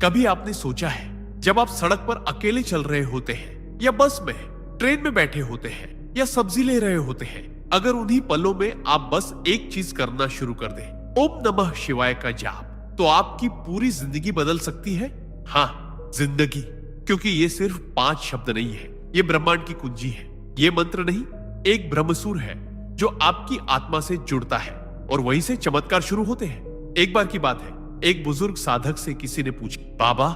कभी आपने सोचा है, जब आप सड़क पर अकेले चल रहे होते हैं या बस में, ट्रेन में बैठे होते हैं या सब्जी ले रहे होते हैं, अगर उन्हीं पलों में आप बस एक चीज करना शुरू कर दें, ओम नमः शिवाय का जाप, तो आपकी पूरी जिंदगी बदल सकती है। हाँ, जिंदगी, क्योंकि ये सिर्फ 5 शब्द नहीं है, ये ब्रह्मांड की कुंजी है। ये मंत्र नहीं, एक ब्रह्मसूर है जो आपकी आत्मा से जुड़ता है और वहीं से चमत्कार शुरू होते हैं। एक बार की बात है, एक बुजुर्ग साधक से किसी ने पूछा, बाबा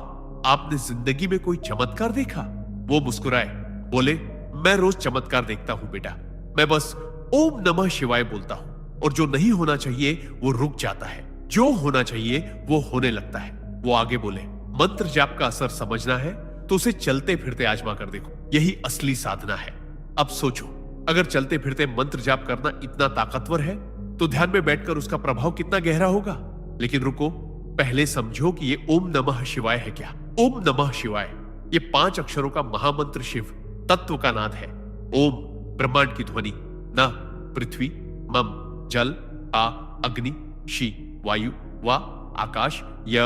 आपने जिंदगी में कोई चमत्कार देखा? वो मुस्कुराए, बोले, मैं रोज चमत्कार देखता हूं बेटा, मैं बस ओम नमः शिवाय बोलता हूं और जो नहीं होना चाहिए वो रुक जाता है, जो होना चाहिए वो होने लगता है। वो आगे बोले, मंत्र जाप का असर समझना है तो उसे चलते फिरते आजमा कर देखो, यही असली साधना है। अब सोचो, अगर चलते फिरते मंत्र जाप करना इतना ताकतवर है तो ध्यान में बैठकर उसका प्रभाव कितना गहरा होगा। लेकिन रुको, पहले समझो कि ये ओम नमः शिवाय है क्या। ओम नमः शिवाय ये 5 अक्षरों का महामंत्र शिव तत्व का नाद है। ओम ब्रह्मांड की ध्वनि, न पृथ्वी, मम जल, आ अग्नि, शी वायु, वा आकाश, य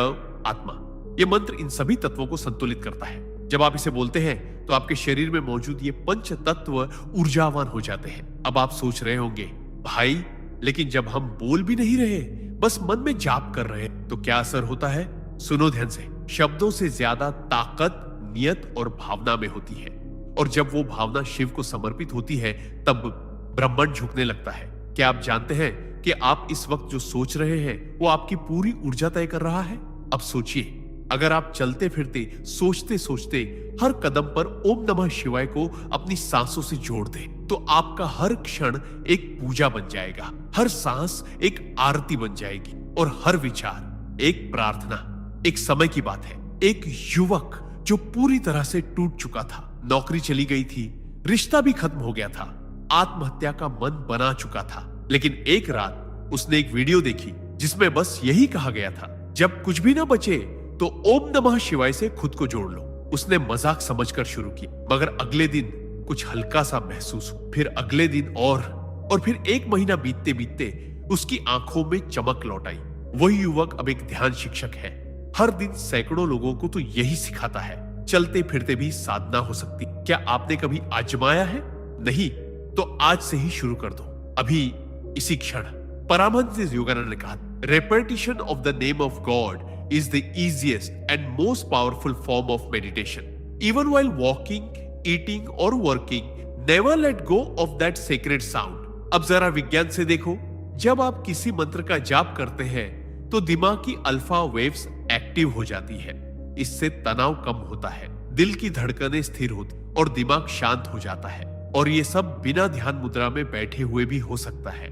आत्मा। ये मंत्र इन सभी तत्वों को संतुलित करता है। जब आप इसे बोलते हैं तो आपके शरीर में मौजूद ये 5 तत्व ऊर्जावान हो जाते हैं। अब आप सोच रहे होंगे, भाई लेकिन जब हम बोल भी नहीं रहे, बस मन में जाप कर रहे हैं, तो क्या असर होता है? सुनो ध्यान से, शब्दों से ज्यादा ताकत नियत और भावना में होती है, और जब वो भावना शिव को समर्पित होती है तब ब्रह्मांड झुकने लगता है। क्या आप जानते हैं कि आप इस वक्त जो सोच रहे हैं वो आपकी पूरी ऊर्जा तय कर रहा है? अब सोचिए, अगर आप चलते फिरते सोचते सोचते हर कदम पर ओम नमः शिवाय को अपनी सांसों से जोड़ दें, तो आपका हर क्षण एक पूजा बन जाएगा, हर सांस एक आरती बन जाएगी और हर विचार एक प्रार्थना। एक समय की बात है, एक युवक जो पूरी तरह से टूट चुका था, नौकरी चली गई थी, रिश्ता भी खत्म हो गया था, आत्महत्या का मन बना चुका था, लेकिन एक रात उसने एक वीडियो देखी जिसमें बस यही कहा गया था, जब कुछ भी ना बचे तो ओम नमः शिवाय से खुद को जोड़ लो। उसने मजाक समझकर शुरू किया, मगर अगले दिन कुछ हल्का सा महसूस हुआ, फिर अगले दिन और फिर 1 महीना बीतते बीतते उसकी आंखों में चमक लौट आई। वही युवक अब एक ध्यान शिक्षक है, हर दिन सैकड़ों लोगों को तो यही सिखाता है, चलते फिरते भी साधना हो सकती। क्या आपने कभी आजमाया है? नहीं तो आज से ही शुरू कर दो, अभी इसी क्षण। परमहंस योगानंद ने कहा, repetition of the name of God is the easiest and most powerful form of meditation. Even while walking, eating or working, never let go of that sacred sound. अब जरा विज्ञान से देखो, जब आप किसी मंत्र का जाप करते हैं तो दिमाग की अल्फा वेव्स एक्टिव हो जाती है। इससे तनाव कम होता है, दिल की धड़कनें स्थिर होती और दिमाग शांत हो जाता है। और ये सब बिना ध्यान मुद्रा में बैठे हुए भी हो सकता है।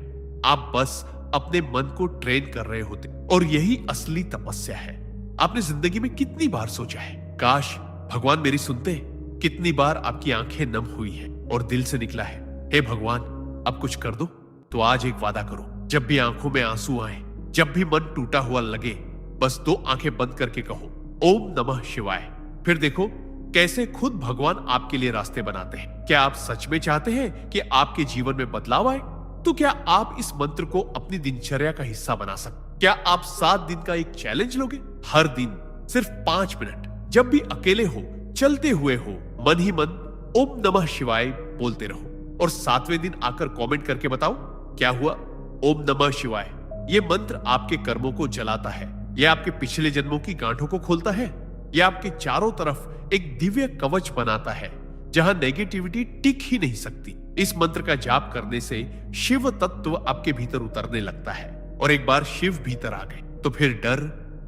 आप बस अपने मन को ट्रेन कर रहे होते, और यही असली तपस्या है। आपने जिंदगी में कितनी बार सोचा है, काश भगवान मेरी सुनते? कितनी बार आपकी आंखें नम हुई है और दिल से निकला है, हे भगवान अब कुछ कर दो? तो आज एक वादा करो, जब भी आंखों में आंसू आए, जब भी मन टूटा हुआ लगे, बस 2 आंखें बंद करके कहो ओम नमः शिवाय। फिर देखो कैसे खुद भगवान आपके लिए रास्ते बनाते हैं। क्या आप सच में चाहते हैं कि आपके जीवन में बदलाव आए? तो क्या आप इस मंत्र को अपनी दिनचर्या का हिस्सा बना सकते? क्या आप 7 दिन का एक चैलेंज लोगे? हर दिन सिर्फ 5 मिनट, जब भी अकेले हो, चलते हुए हो, मन ही मन ओम नमः शिवाय बोलते रहो, और 7वें दिन आकर कमेंट करके बताओ क्या हुआ। ओम नमः शिवाय ये मंत्र आपके कर्मों को जलाता है, यह आपके पिछले जन्मों की गांठों को खोलता है, यह आपके चारों तरफ एक दिव्य कवच बनाता है जहां नेगेटिविटी टिक ही नहीं सकती। इस मंत्र का जाप करने से शिव तत्व आपके भीतर उतरने लगता है, और एक बार शिव भीतर आ गए तो फिर डर,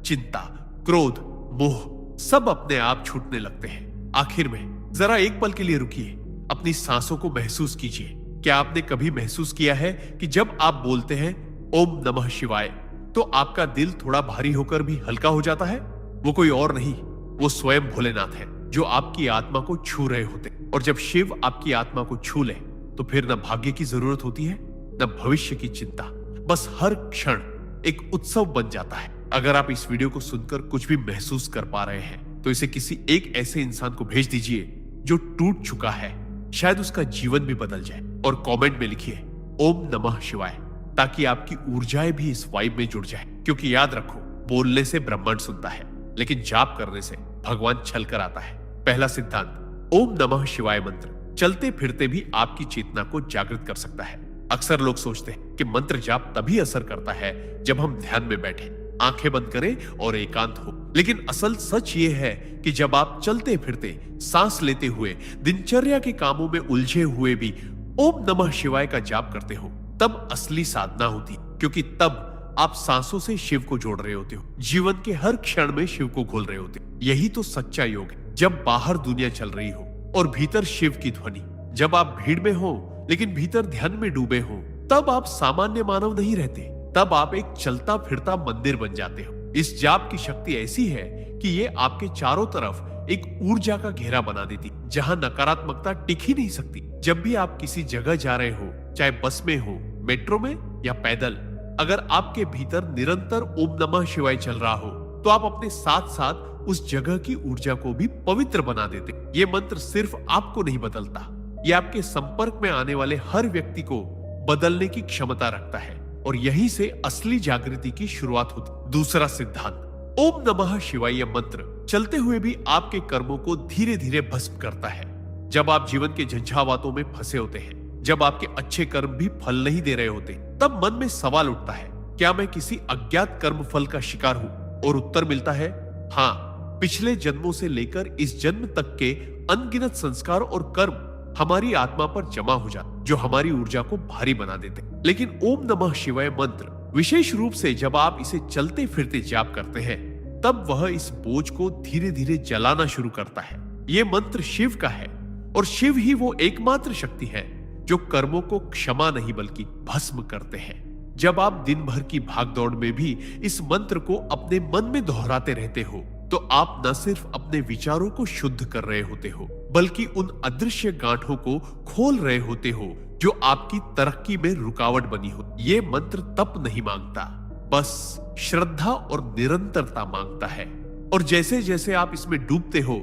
चिंता, क्रोध, मोह सब अपने आप छूटने लगते हैं। आखिर में जरा एक पल के लिए रुकिए, अपनी सांसों को महसूस कीजिए। क्या आपने कभी महसूस किया है कि जब आप बोलते हैं ओम नमः शिवाय तो आपका दिल थोड़ा भारी होकर भी हल्का हो जाता है? वो कोई और नहीं, वो स्वयं भोलेनाथ है जो आपकी आत्मा को छू रहे होते। और जब शिव आपकी आत्मा को छू ले तो फिर न भाग्य की जरूरत होती है, न भविष्य की चिंता, बस हर क्षण एक उत्सव बन जाता है। अगर आप इस वीडियो को सुनकर कुछ भी महसूस कर पा रहे हैं तो इसे किसी एक ऐसे इंसान को भेज दीजिए जो टूट चुका है, शायद उसका जीवन भी बदल जाए। और कमेंट में लिखिए ओम नमः शिवाय, ताकि आपकी ऊर्जाएं भी इस वाइब में जुड़ जाए। क्योंकि याद रखो, बोलने से ब्रह्मांड सुनता है, लेकिन जाप करने से भगवान छल कर आता है। पहला सिद्धांत, ओम नमः शिवाय मंत्र चलते फिरते भी आपकी चेतना को जागृत कर सकता है। अक्सर लोग सोचते हैं कि मंत्र जाप तभी असर करता है जब हम ध्यान में बैठे, आंखें बंद करें और एकांत हो। लेकिन असल सच ये है कि जब आप चलते फिरते, सांस लेते हुए, दिनचर्या के कामों में उलझे हुए भी ओम नमः शिवाय का जाप करते हो, तब असली साधना होती, क्योंकि तब आप सांसों से शिव को जोड़ रहे होते हो, जीवन के हर क्षण में शिव को घोल रहे होते हो। यही तो सच्चा योग है, जब बाहर दुनिया चल रही हो और भीतर शिव की ध्वनि। जब आप भीड़ में हो लेकिन भीतर ध्यान में डूबे हो, तब आप सामान्य मानव नहीं रहते, तब आप एक चलता फिरता मंदिर बन जाते हो। इस जाप की शक्ति ऐसी है कि ये आपके चारों तरफ एक ऊर्जा का घेरा बना देती, जहां नकारात्मकता टिक ही नहीं सकती। जब भी आप किसी जगह जा रहे हो, चाहे बस में हो, मेट्रो में या पैदल, अगर आपके भीतर निरंतर ओम नमः शिवाय चल रहा हो, तो आप अपने साथ साथ उस जगह की ऊर्जा को भी पवित्र बना देते। ये मंत्र सिर्फ आपको नहीं बदलता, ये आपके संपर्क में आने वाले हर व्यक्ति को बदलने की क्षमता रखता है, और यहीं से असली जागृति की शुरुआत होती। दूसरा सिद्धांत, ओम नमः शिवाय मंत्र चलते हुए भी आपके कर्मों को धीरे धीरे भस्म करता है। जब आप जीवन के झंझावातों में फंसे होते हैं, जब आपके अच्छे कर्म भी फल नहीं दे रहे होते, तब मन में सवाल उठता है, क्या मैं किसी अज्ञात कर्म फल का शिकार हूं? और उत्तर मिलता है, हाँ, पिछले जन्मों से लेकर इस जन्म तक के अनगिनत संस्कार और कर्म हमारी आत्मा पर जमा हो जाते, जो हमारी ऊर्जा को भारी बना देते। लेकिन ओम नमः शिवाय मंत्र, विशेष रूप से जब आप इसे चलते फिरते जाप करते हैं, तब वह इस बोझ को धीरे धीरे जलाना शुरू करता है। यह मंत्र शिव का है, और शिव ही वो एकमात्र शक्ति है जो कर्मों को क्षमा नहीं बल्कि भस्म करते हैं। जब आप दिन भर की भागदौड़ में भी इस मंत्र को अपने मन में दोहराते रहते हो, तो आप न सिर्फ अपने विचारों को शुद्ध कर रहे होते हो, बल्कि उन अदृश्य गांठों को खोल रहे होते हो जो आपकी तरक्की में रुकावट बनी हो। ये मंत्र तप नहीं मांगता, बस श्रद्धा और निरंतरता मांगता है। और जैसे जैसे आप इसमें डूबते हो,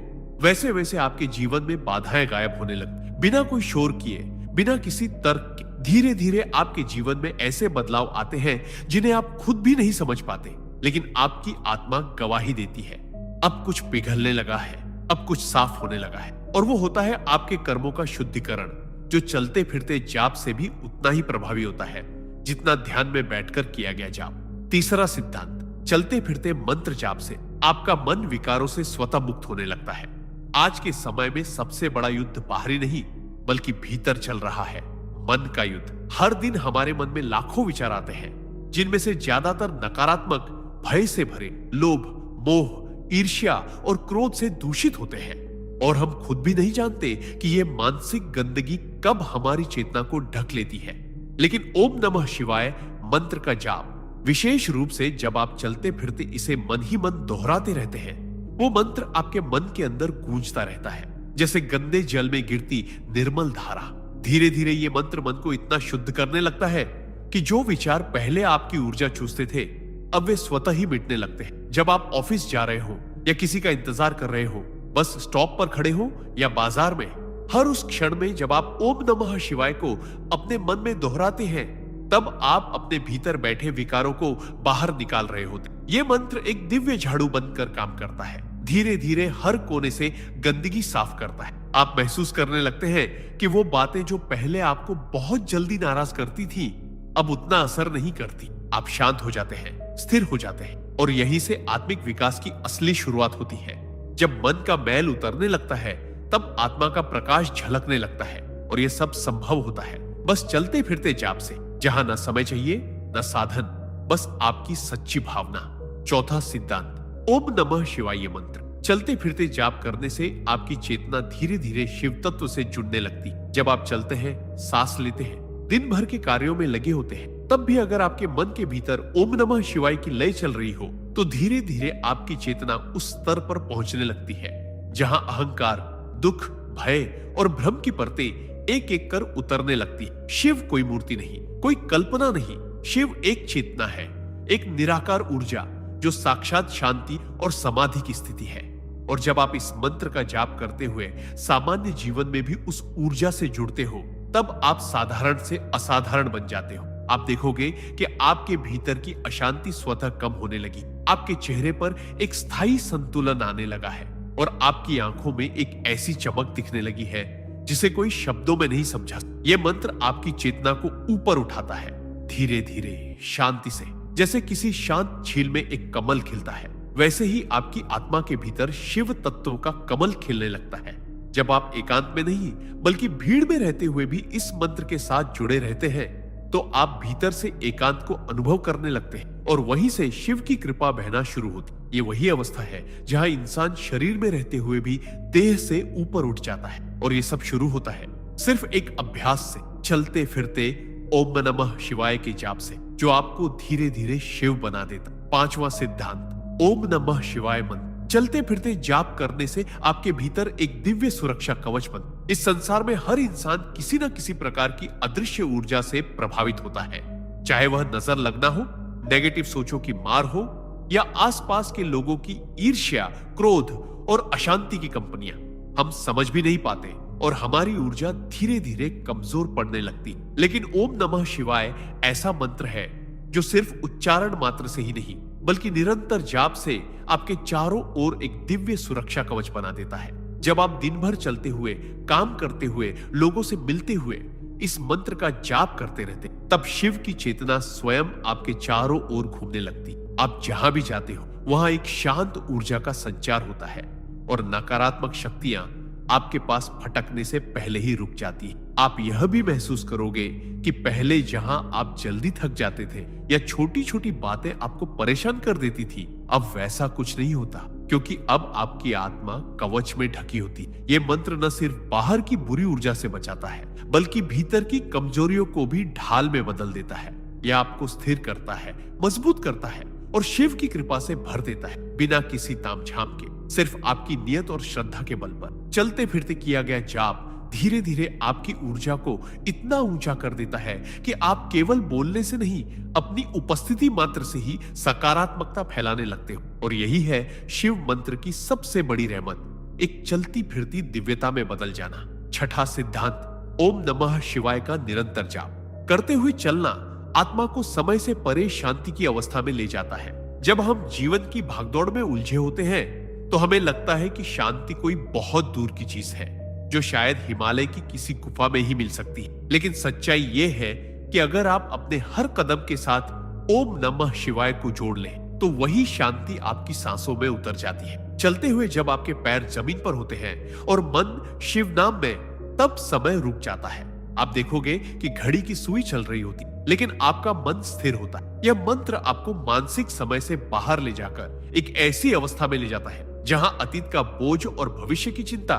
वैसे वैसे आपके जीवन में बाधाएं गायब होने लगती। बिना कोई शोर किए, बिना किसी तर्क के, धीरे धीरे आपके जीवन में ऐसे बदलाव आते हैं जिन्हें आप खुद भी नहीं समझ पाते, लेकिन आपकी आत्मा गवाही देती है। अब कुछ पिघलने लगा है, अब कुछ साफ होने लगा है, और वो होता है आपके कर्मों का शुद्धिकरण, जो चलते फिरते जाप से भी उतना ही प्रभावी होता है जितना ध्यान में बैठकर किया गया जाप। तीसरा सिद्धांत, चलते फिरते मंत्र जाप से आपका मन विकारों से स्वतः मुक्त होने लगता है। आज के समय में सबसे बड़ा युद्ध बाहरी नहीं बल्कि भीतर चल रहा है, मन का युद्ध। हर दिन हमारे मन में लाखों विचार आते हैं, जिनमें से ज्यादातर नकारात्मक, भय से भरे, लोभ, मोह, ईर्ष्या और क्रोध से दूषित होते हैं, और हम खुद भी नहीं जानते कि यह मानसिक गंदगी कब हमारी चेतना को ढक लेती है। लेकिन ओम नमः शिवाय मंत्र का जाप, विशेष रूप से जब आप चलते फिरते इसे मन ही मन दोहराते रहते हैं, वो मंत्र आपके मन के अंदर गूंजता रहता है, जैसे गंदे जल में गिरती निर्मल धारा। धीरे धीरे ये मंत्र मन को इतना शुद्ध करने लगता है कि जो विचार पहले आपकी ऊर्जा चूसते थे, अब वे स्वतः ही मिटने लगते हैं। जब आप ऑफिस जा रहे हो या किसी का इंतजार कर रहे हो, बस स्टॉप पर खड़े हो या बाजार में, हर उस क्षण में जब आप ओम नमः शिवाय को अपने मन में दोहराते हैं, तब आप अपने भीतर बैठे विकारों को बाहर निकाल रहे होते। ये मंत्र एक दिव्य झाड़ू बनकर काम करता है, धीरे धीरे हर कोने से गंदगी साफ करता है। आप महसूस करने लगते हैं कि वो बातें जो पहले आपको बहुत जल्दी नाराज करती थी, अब उतना असर नहीं करती। आप शांत हो जाते हैं, स्थिर हो जाते हैं, और यहीं से आत्मिक विकास की असली शुरुआत होती है। जब मन का मैल उतरने लगता है, तब आत्मा का प्रकाश झलकने लगता है, और यह सब संभव होता है बस चलते फिरते जाप से, जहां ना समय चाहिए न साधन, बस आपकी सच्ची भावना। चौथा सिद्धांत, ओम नमः शिवाय मंत्र चलते फिरते जाप करने से आपकी चेतना धीरे धीरे शिव तत्व से जुड़ने लगती। जब आप चलते हैं, सांस लेते हैं, दिन भर के कार्यों में लगे होते हैं, तब भी अगर आपके मन के भीतर ओम नमः शिवाय की लय चल रही हो, तो धीरे धीरे आपकी चेतना उस स्तर पर पहुंचने लगती है जहां अहंकार, दुख, भय और भ्रम की परतें एक एक कर उतरने लगती है। शिव कोई मूर्ति नहीं, कोई कल्पना नहीं, शिव एक चेतना है, एक निराकार ऊर्जा जो साक्षात शांति और समाधि की स्थिति है। और जब आप इस मंत्र का जाप करते हुए सामान्य जीवन में भी उस ऊर्जा से जुड़ते हो, तब आप साधारण से असाधारण बन जाते हो। आप देखोगे कि आपके भीतर की अशांति स्वतः कम होने लगी, आपके चेहरे पर एक स्थायी संतुलन आने लगा है और आपकी आंखों में एक ऐसी चमक दिखने लगी है जिसे कोई शब्दों में नहीं समझा। यह मंत्र आपकी चेतना को ऊपर उठाता है, धीरे धीरे शांति से, जैसे किसी शांत झील में एक कमल खिलता है, वैसे ही आपकी आत्मा के भीतर शिव तत्व का कमल खिलने लगता है। जब आप एकांत में नहीं बल्कि भीड़ में रहते हुए भी इस मंत्र के साथ जुड़े रहते हैं तो आप भीतर से एकांत को अनुभव करने लगते हैं और वहीं से शिव की कृपा बहना शुरू होती। ये वही अवस्था है जहां इंसान शरीर में रहते हुए भी देह से ऊपर उठ जाता है और ये सब शुरू होता है सिर्फ एक अभ्यास से, चलते फिरते ओम नमः शिवाय के जाप से, जो आपको धीरे धीरे शिव बना देता। पांचवा सिद्धांत, ओम नमः शिवाय मंत्र चलते फिरते जाप करने से आपके भीतर एक दिव्य सुरक्षा कवच बन। इस संसार में हर इंसान किसी न किसी प्रकार की अदृश्य ऊर्जा से प्रभावित होता है, चाहे वह नजर लगना हो, नेगेटिव सोचों की मार हो या आसपास के लोगों की ईर्ष्या, क्रोध और अशांति की कंपनियां। हम समझ भी नहीं पाते और हमारी ऊर्जा धीरे धीरे कमजोर पड़ने लगती। लेकिन ओम नमः शिवाय ऐसा मंत्र है जो सिर्फ उच्चारण मात्र से ही नहीं बल्कि निरंतर जाप से आपके चारों ओर एक दिव्य सुरक्षा कवच बना देता है। जब आप दिन भर चलते हुए, काम करते हुए, लोगों से मिलते हुए इस मंत्र का जाप करते रहते, तब शिव की चेतना स्वयं आपके चारों ओर घूमने लगती। आप जहां भी जाते हो वहां एक शांत ऊर्जा का संचार होता है और नकारात्मक शक्तियां आपके पास फटकने से पहले ही रुक जाती है। आप यह भी महसूस करोगे कि पहले जहां आप जल्दी थक जाते थे या छोटी छोटी बातें आपको परेशान कर देती थी, अब वैसा कुछ नहीं होता, क्योंकि अब आपकी आत्मा कवच में ढकी होती। ये मंत्र न सिर्फ बाहर की बुरी ऊर्जा से बचाता है बल्कि भीतर की कमजोरियों को भी ढाल में बदल देता है। यह आपको स्थिर करता है, मजबूत करता है और शिव की कृपा से भर देता है, बिना किसी तामझाम के, सिर्फ आपकी नियत और श्रद्धा के बल पर। चलते फिरते किया गया जाप धीरे धीरे आपकी ऊर्जा को इतना ऊंचा कर देता है कि आप केवल बोलने से नहीं, अपनी उपस्थिति मात्र से ही सकारात्मकता फैलाने लगते हो। और यही है शिव मंत्र की सबसे बड़ी रहमत, एक चलती फिरती दिव्यता में बदल जाना। छठा सिद्धांत, ओम नमः शिवाय का निरंतर जाप करते हुए चलना आत्मा को समय से परे शांति की अवस्था में ले जाता है। जब हम जीवन की भागदौड़ में उलझे होते हैं तो हमें लगता है कि शांति कोई बहुत दूर की चीज है जो शायद हिमालय की किसी गुफा में ही मिल सकती है। लेकिन सच्चाई यह है कि अगर आप अपने हर कदम के साथ ओम नमः शिवाय को जोड़ लें तो वही शांति आपकी सांसों में उतर जाती है। चलते हुए जब आपके पैर जमीन पर होते हैं और मन शिव नाम में, तब समय रुक जाता है। आप देखोगे कि घड़ी की सुई चल रही होती लेकिन आपका मन स्थिर होता है। यह मंत्र आपको मानसिक समय से बाहर ले जाकर एक ऐसी अवस्था में ले जाता है जहां अतीत का बोझ और भविष्य की चिंता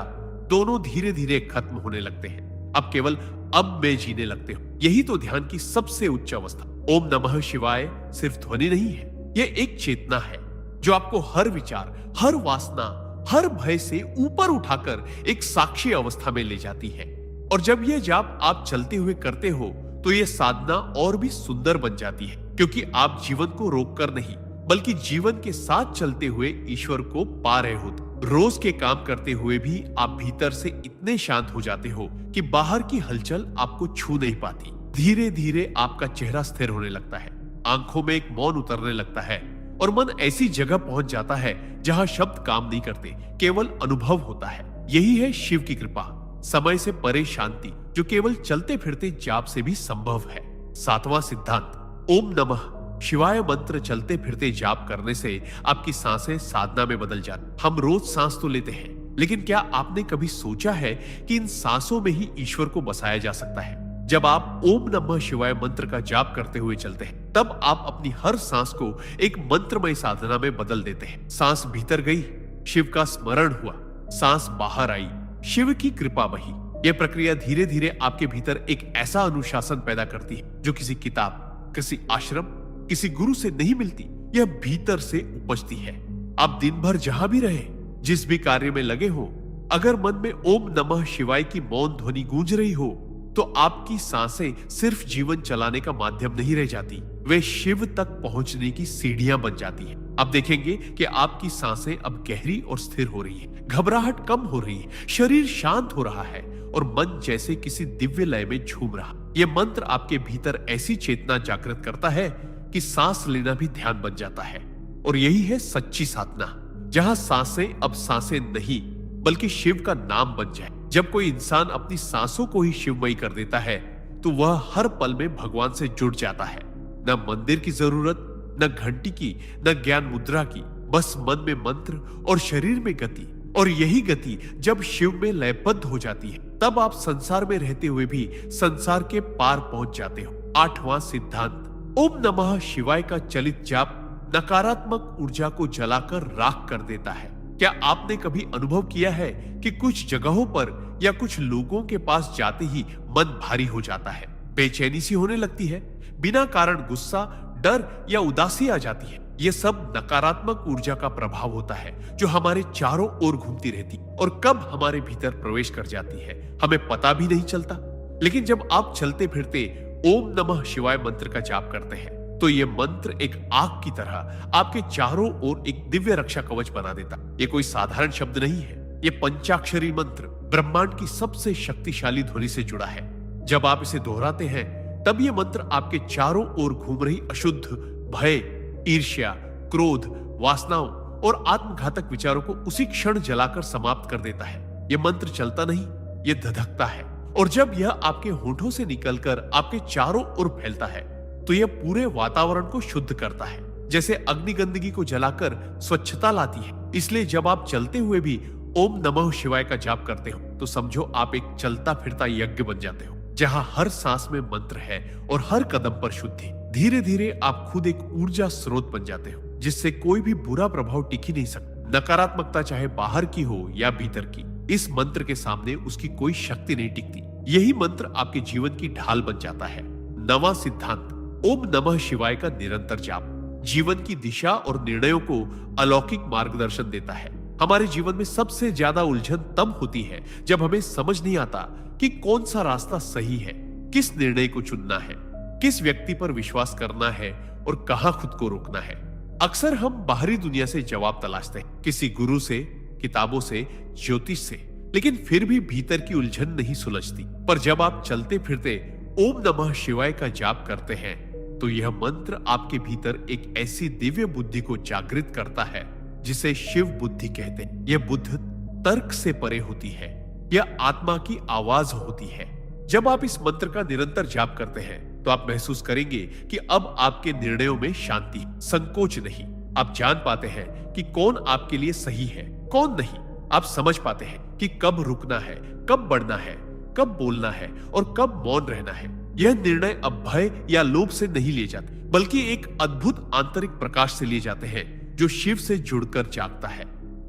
दोनों धीरे धीरे खत्म होने लगते हैं। अब केवल अब में जीने लगते हो। यही तो ध्यान की सबसे उच्च अवस्था। ओम नमः शिवाय सिर्फ ध्वनि नहीं है, यह एक चेतना है जो आपको हर विचार, हर वासना, हर भय से ऊपर उठाकर एक साक्षी अवस्था में ले जाती है। और जब यह जाप आप चलते हुए करते हो तो यह साधना और भी सुंदर बन जाती है, क्योंकि आप जीवन को रोककर नहीं बल्कि जीवन के साथ चलते हुए ईश्वर को पा रहे होते। रोज के काम करते हुए भी आप भीतर से इतने शांत हो जाते हो कि बाहर की हलचल आपको छू नहीं पाती। धीरे धीरे आपका चेहरा स्थिर होने लगता है, आंखों में एक मौन उतरने लगता है और मन ऐसी जगह पहुंच जाता है जहां शब्द काम नहीं करते, केवल अनुभव होता है। यही है शिव की कृपा, समय से परे शांति जो केवल चलते फिरते जाप से भी संभव है। सातवां सिद्धांत, ओम नमः शिवाय मंत्र चलते फिरते जाप करने से आपकी सांसें साधना में बदल जाती। हम रोज सांस तो लेते हैं, लेकिन क्या आपने कभी सोचा है कि इन सांसों में ही ईश्वर को बसाया जा सकता है? जब आप ओम नमः शिवाय मंत्र का जाप करते हुए चलते हैं, तब आप अपनी हर सांस को एक मंत्रमय साधना में बदल देते हैं। सांस भीतर गई, शिव का स्मरण हुआ, सांस बाहर आई, शिव की कृपा बही। यह प्रक्रिया धीरे धीरे आपके भीतर एक ऐसा अनुशासन पैदा करती है जो किसी किताब, किसी आश्रम, किसी गुरु से नहीं मिलती। यह भीतर से उपजती है। आप दिन भर जहां भी रहे, जिस भी कार्य में लगे हो, अगर मन में ओम नमः शिवाय की मौन ध्वनि गूंज रही हो तो आपकी सांसें सिर्फ जीवन चलाने का माध्यम नहीं रह जाती, वे शिव तक पहुंचने की सीढ़ियां बन जाती हैं। आप देखेंगे कि आपकी सांसें अब गहरी और स्थिर हो रही है, घबराहट कम हो रही है, शरीर शांत हो रहा है और मन जैसे किसी दिव्य लय में झूम रहा। यह मंत्र आपके भीतर ऐसी चेतना जागृत करता है कि सांस लेना भी ध्यान बन जाता है। और यही है सच्ची साधना, जहां सांसें अब सांसें नहीं बल्कि शिव का नाम बन जाए। जब कोई इंसान अपनी सांसों को ही शिवमयी कर देता है तो वह हर पल में भगवान से जुड़ जाता है। न मंदिर की जरूरत, न घंटी की, न ज्ञान मुद्रा की, बस मन में मंत्र और शरीर में गति। और यही गति जब शिव में लयबद्ध हो जाती है तब आप संसार में रहते हुए भी संसार के पार पहुंच जाते हो। 8वां सिद्धांत, ओम नमः शिवाय का चलित जाप नकारात्मक ऊर्जा को जलाकर राख कर देता है। क्या आपने कभी अनुभव किया है कि कुछ जगहों पर या कुछ लोगों के पास जाते ही मन भारी हो जाता है, बेचैनी सी होने लगती है, बिना कारण गुस्सा, डर या उदासी आ जाती है? ये सब नकारात्मक ऊर्जा का प्रभाव होता है जो हमारे चारों ओर घूमती रहती और कब हमारे भीतर प्रवेश कर जाती है हमें पता भी नहीं चलता। लेकिन जब आप चलते फिरते ओम नमः शिवाय मंत्र का जाप करते हैं तो ये मंत्र एक आग की तरह आपके चारों ओर एक दिव्य रक्षा कवच बना देता। ये कोई साधारण शब्द नहीं है, ये पंचाक्षरी मंत्र ब्रह्मांड की सबसे शक्तिशाली ध्वनि से जुड़ा है। जब आप इसे दोहराते हैं तब ये मंत्र आपके चारों ओर घूम रही अशुद्ध, भय, ईर्ष्या, क्रोध, वासनाओं और आत्मघातक विचारों को उसी क्षण जलाकर समाप्त कर देता है। ये मंत्र चलता नहीं, ये धधकता है, और जब यह आपके होठों से निकलकर आपके चारों ओर फैलता है तो यह पूरे वातावरण को शुद्ध करता है, जैसे अग्नि गंदगी को जलाकर स्वच्छता लाती है। इसलिए जब आप चलते हुए भी ओम नमः शिवाय का जाप करते हो तो समझो आप एक चलता फिरता यज्ञ बन जाते हो, जहां हर सांस में मंत्र है और हर कदम पर शुद्धि। धीरे धीरे आप खुद एक ऊर्जा स्रोत बन जाते हो जिससे कोई भी बुरा प्रभाव टिक ही नहीं सकता। नकारात्मकता चाहे बाहर की हो या भीतर की, इस मंत्र के सामने उसकी कोई शक्ति नहीं टिकती। यही मंत्र आपके जीवन की ढाल बन जाता है। 9वां सिद्धांत, ओम नमः शिवाय का निरंतर जाप जीवन की दिशा और निर्णयों को अलौकिक मार्गदर्शन देता है। हमारे जीवन में सबसे ज्यादा उलझन तब होती है जब हमें समझ नहीं आता कि कौन सा रास्ता सही है, किस निर्णय को चुनना है, किस व्यक्ति पर विश्वास करना है और कहां खुद को रोकना है। अक्सर हम बाहरी दुनिया से जवाब तलाशते हैं, किसी गुरु से, किताबों से, ज्योतिष से, लेकिन फिर भी भीतर की उलझन नहीं सुलझती। पर जब आप चलते फिरते ओम नमः शिवाय का जाप करते हैं तो यह मंत्र आपके भीतर एक ऐसी दिव्य बुद्धि को जागृत करता है जिसे शिव बुद्धि कहते हैं। यह बुद्ध तर्क से परे होती है, यह आत्मा की आवाज होती है। जब आप इस मंत्र का निरंतर जाप करते हैं तो आप महसूस करेंगे कि अब आपके निर्णयों में शांति, संकोच नहीं। आप जान पाते हैं कि कौन आपके लिए सही है, कौन नहीं। आप समझ पाते हैं कि कब रुकना है, कब बढ़ना है, कब बोलना है और कब मौन रहना है। यह निर्णय अब भय या लोभ से नहीं लिए जाते बल्कि एक अद्भुत आंतरिक प्रकाश से लिए जाते हैं जो शिव से जुड़कर जागता है।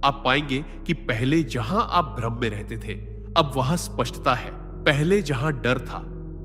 आप पाएंगे कि पहले जहां आप भ्रम में रहते थे अब वहां स्पष्टता है, पहले जहां डर था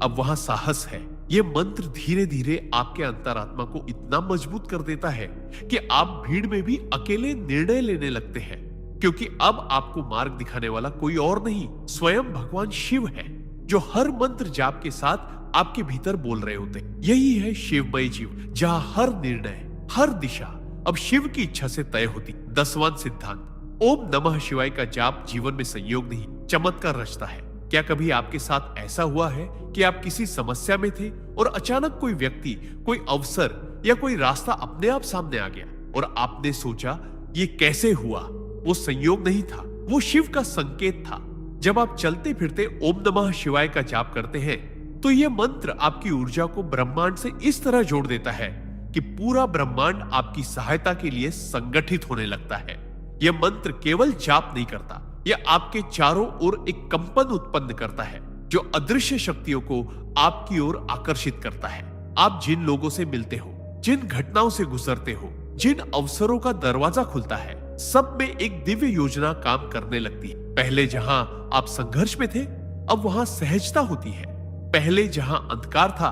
अब वहां साहस है। यह मंत्र धीरे धीरे आपके अंतरात्मा को इतना मजबूत कर देता है कि आप भीड़ में भी अकेले निर्णय लेने लगते हैं, क्योंकि अब आपको मार्ग दिखाने वाला कोई और नहीं, स्वयं भगवान शिव है जो हर मंत्र जाप के साथ आपके भीतर बोल रहे होते हैं। यही है शिवमय जीवन, जहां हर निर्णय, हर दिशा अब शिव की इच्छा से तय होती। 10वां सिद्धांत, ओम नमः शिवाय का जाप जीवन में संयोग नहीं चमत्कार रचता है। क्या कभी आपके साथ ऐसा हुआ है कि आप किसी समस्या में थे और अचानक कोई व्यक्ति, कोई अवसर या कोई रास्ता अपने आप सामने आ गया और आपने सोचा ये कैसे हुआ? वो संयोग नहीं था, वो शिव का संकेत था। जब आप चलते फिरते ओम नमः शिवाय का जाप करते हैं तो यह मंत्र आपकी ऊर्जा को ब्रह्मांड से इस तरह जोड़ देता है कि पूरा ब्रह्मांड आपकी सहायता के लिए संगठित होने लगता है। यह मंत्र केवल जाप नहीं करता, यह आपके चारों ओर एक कंपन उत्पन्न करता है जो अदृश्य शक्तियों को आपकी ओर आकर्षित करता है। आप जिन लोगों से मिलते हो, जिन घटनाओं से गुजरते हो, जिन अवसरों का दरवाजा खुलता है, सब में एक दिव्य योजना काम करने लगती है। पहले जहां आप संघर्ष में थे अब वहां सहजता होती है, पहले जहां अंधकार था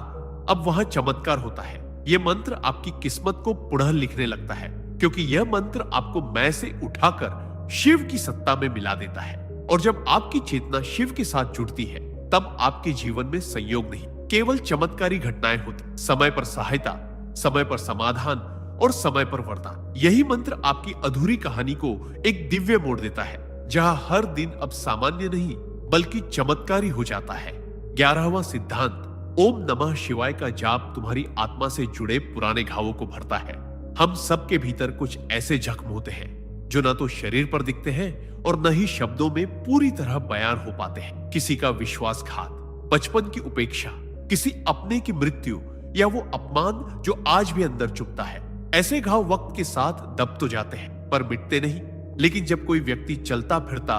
अब वहां चमत्कार होता है। यह मंत्र आपकी किस्मत को पुनः लिखने लगता है, क्योंकि यह मंत्र आपको मैं से उठाकर शिव की सत्ता में मिला देता है। और जब आपकी चेतना शिव के साथ जुड़ती है तब आपके जीवन में संयोग नहीं, केवल चमत्कारी घटनाएं होती। समय पर सहायता, समय पर समाधान और समय पर वरदान। यही मंत्र आपकी अधूरी कहानी को एक दिव्य मोड़ देता है, जहां हर दिन अब सामान्य नहीं बल्कि चमत्कारी हो जाता है। 11वां सिद्धांत, ओम नमः शिवाय का जाप तुम्हारी आत्मा से जुड़े पुराने घावों को भरता है। हम सबके भीतर कुछ ऐसे जख्म होते हैं जो ना तो शरीर पर दिखते हैं और न ही शब्दों में पूरी तरह बयान हो पाते हैं। किसी का विश्वासघात, बचपन की उपेक्षा, किसी अपने की मृत्यु या वो अपमान जो आज भी अंदर चुभता है। ऐसे घाव वक्त के साथ दब तो जाते हैं पर मिटते नहीं। लेकिन जब कोई व्यक्ति चलता फिरता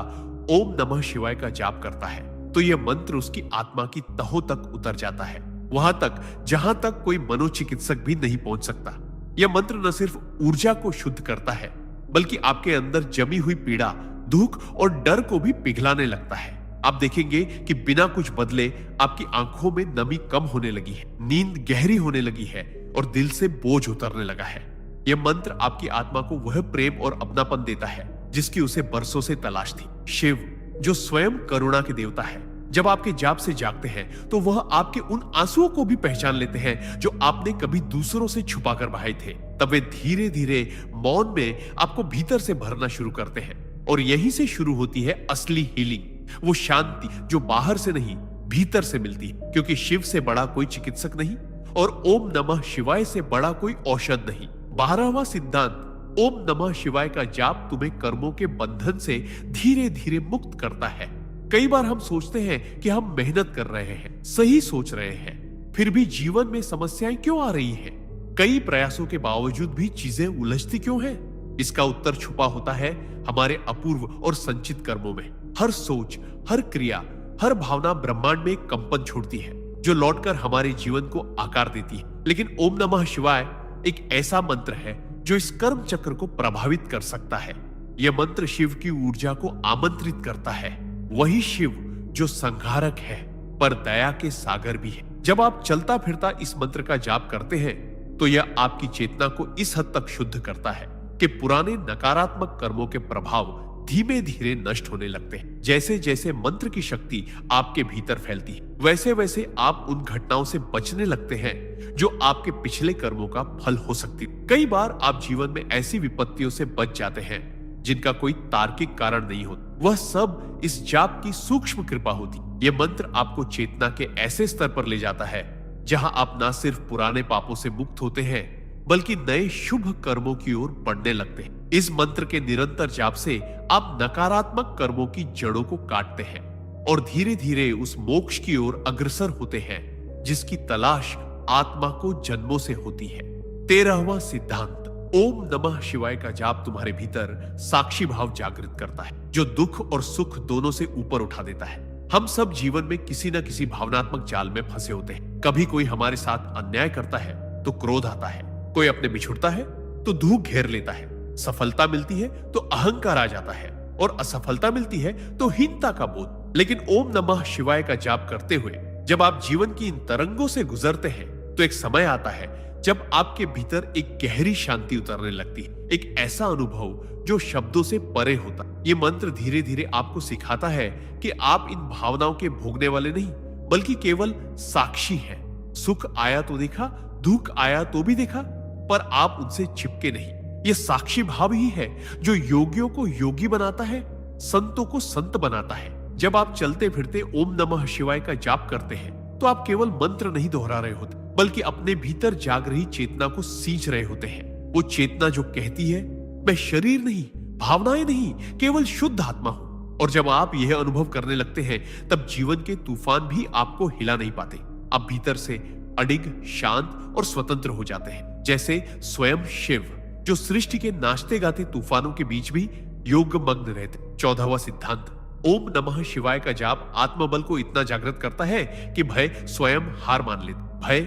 ओम नमः शिवाय का जाप करता है तो यह मंत्र उसकी आत्मा की तहों तक उतर जाता है, वहां तक जहां तक कोई मनोचिकित्सक भी नहीं पहुंच सकता। यह मंत्र न सिर्फ ऊर्जा को शुद्ध करता है बल्कि आपके अंदर जमी हुई पीड़ा, दुख और डर को भी पिघलाने लगता है। आप देखेंगे कि बिना कुछ बदले आपकी आंखों में नमी कम होने लगी है, नींद गहरी होने लगी है और दिल से बोझ उतरने लगा है। यह मंत्र आपकी आत्मा को वह प्रेम और अपनापन देता है जिसकी उसे बरसों से तलाश थी। शिव जो स्वयं करुणा के देवता है, जब आपके जाप से जागते हैं तो वह आपके उन आंसुओं को भी पहचान लेते हैं जो आपने कभी दूसरों से छुपा कर बहाए थे। तब वे धीरे धीरे मौन में आपको भीतर से भरना शुरू करते हैं और यहीं से शुरू होती है असली हीलिंग, वो शांति जो बाहर से नहीं भीतर से मिलती है। क्योंकि शिव से बड़ा कोई चिकित्सक नहीं और ओम नमः शिवाय से बड़ा कोई औषध नहीं। 12वां सिद्धांत ओम नमः शिवाय का जाप तुम्हें कर्मों के बंधन से धीरे धीरे मुक्त करता है। कई बार हम सोचते हैं कि हम मेहनत कर रहे हैं, सही सोच रहे हैं, फिर भी जीवन में समस्याएं क्यों आ रही हैं? कई प्रयासों के बावजूद भी चीजें उलझती क्यों हैं? इसका उत्तर छुपा होता है हमारे अपूर्व और संचित कर्मों में। हर सोच, हर क्रिया, हर भावना ब्रह्मांड में एक कंपन छोड़ती है जो लौटकर हमारे जीवन को आकार देती है। लेकिन ओम नमः शिवाय एक ऐसा मंत्र है जो इस कर्म चक्र को प्रभावित कर सकता है। यह मंत्र शिव की ऊर्जा को आमंत्रित करता है, वही शिव जो संहारक है पर दया के सागर भी है। जब आप चलता फिरता इस मंत्र का जाप करते हैं तो यह आपकी चेतना को इस हद तक शुद्ध करता है कि पुराने नकारात्मक कर्मों के प्रभाव धीमे धीरे नष्ट होने लगते हैं। जैसे जैसे मंत्र की शक्ति आपके भीतर फैलती है वैसे वैसे आप उन घटनाओं से बचने लगते हैं जो आपके पिछले कर्मों का फल हो सकती है। कई बार आप जीवन में ऐसी विपत्तियों से बच जाते हैं जिनका कोई तार्किक कारण नहीं होता, वह सब इस जाप की सूक्ष्म कृपा होती। यह मंत्र आपको चेतना के ऐसे स्तर पर ले जाता है जहां आप न सिर्फ पुराने पापों से मुक्त होते हैं बल्कि नए शुभ कर्मों की ओर बढ़ने लगते हैं। इस मंत्र के निरंतर जाप से आप नकारात्मक कर्मों की जड़ों को काटते हैं और धीरे धीरे उस मोक्ष की ओर अग्रसर होते हैं जिसकी तलाश आत्मा को जन्मों से होती है। 13वां सिद्धांत ओम नमः शिवाय का जाप तुम्हारे भीतर साक्षी भाव जागृत करता है जो दुख और सुख दोनों से ऊपर उठा देता है। हम सब जीवन में किसी न किसी भावनात्मक जाल में फंसे होते हैं। कभी कोई हमारे साथ अन्याय करता है तो क्रोध आता है, कोई अपने बिछुड़ता है तो दुख घेर लेता है, सफलता मिलती है तो अहंकार आ जाता है और असफलता मिलती है तो हीनता का बोध। लेकिन ओम नमः शिवाय का जाप करते हुए जब आप जीवन की इन तरंगों से गुजरते हैं तो एक समय आता है जब आपके भीतर एक गहरी शांति उतरने लगती है, एक ऐसा अनुभव जो शब्दों से परे होता। ये मंत्र धीरे धीरे आपको सिखाता है कि आप इन भावनाओं के भोगने वाले नहीं बल्कि केवल साक्षी हैं। सुख आया तो देखा, दुख आया तो भी देखा, पर आप उनसे चिपके नहीं। यह साक्षी भाव ही है जो योगियों को योगी बनाता है, संतों को संत बनाता है। जब आप चलते फिरते ओम नमः शिवाय का जाप करते हैं तो आप केवल मंत्र नहीं दोहरा रहे होते बल्कि अपने भीतर जाग रही चेतना को सींच रहे होते हैं। वो चेतना जो कहती है मैं शरीर नहीं, भावनाएं नहीं, केवल शुद्ध आत्मा हूं। और जब आप यह अनुभव करने लगते हैं तब जीवन के तूफान भी आपको हिला नहीं पाते। आप भीतर से अडिग, शांत और स्वतंत्र हो जाते हैं, जैसे स्वयं शिव जो सृष्टि के नाचते गाते तूफानों के बीच भी योगमग्न रहते। 14वां सिद्धांत ओम नमः शिवाय का जाप आत्मबल को इतना जागृत करता है कि भय स्वयं हार मान लेता। भय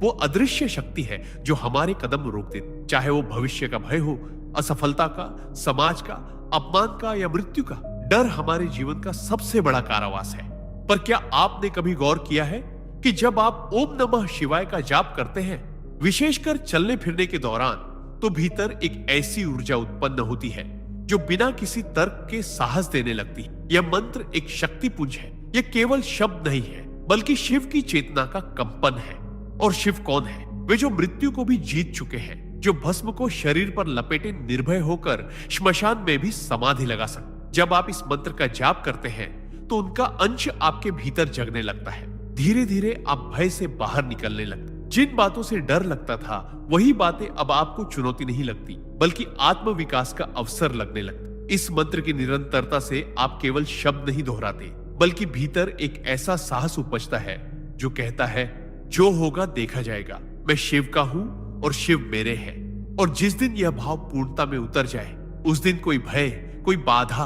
वो अदृश्य शक्ति है जो हमारे कदम रोक देती, चाहे वो भविष्य का भय हो, असफलता का, समाज का, अपमान का या मृत्यु का। डर हमारे जीवन का सबसे बड़ा कारावास है। पर क्या आपने कभी गौर किया है कि जब आप ओम नमः शिवाय का जाप करते हैं, विशेषकर चलने फिरने के दौरान, तो भीतर एक ऐसी ऊर्जा उत्पन्न होती है जो बिना किसी तर्क के साहस देने लगती है। यह मंत्र एक शक्तिपुंज है। यह केवल शब्द नहीं है बल्कि शिव की चेतना का कंपन है। और शिव कौन है? वे जो मृत्यु को भी जीत चुके हैं, जो भस्म को शरीर पर लपेटे निर्भय होकर श्मशान में भी समाधि लगा सकते। जब आप इस मंत्र का जाप करते हैं तो उनका अंश आपके भीतर जगने लगता है। धीरे धीरे आप भय से बाहर निकलने लगते। जिन बातों से डर लगता था वही बातें अब आपको चुनौती नहीं लगती बल्कि आत्मविकास का अवसर लगने लगता। इस मंत्र की निरंतरता से आप केवल शब्द नहीं दोहराते बल्कि भीतर एक ऐसा साहस उपजता है जो कहता है जो होगा देखा जाएगा, मैं शिव का हूं और शिव मेरे है। और जिस दिन यह भाव पूर्णता में उतर जाए उस दिन कोई भय, कोई बाधा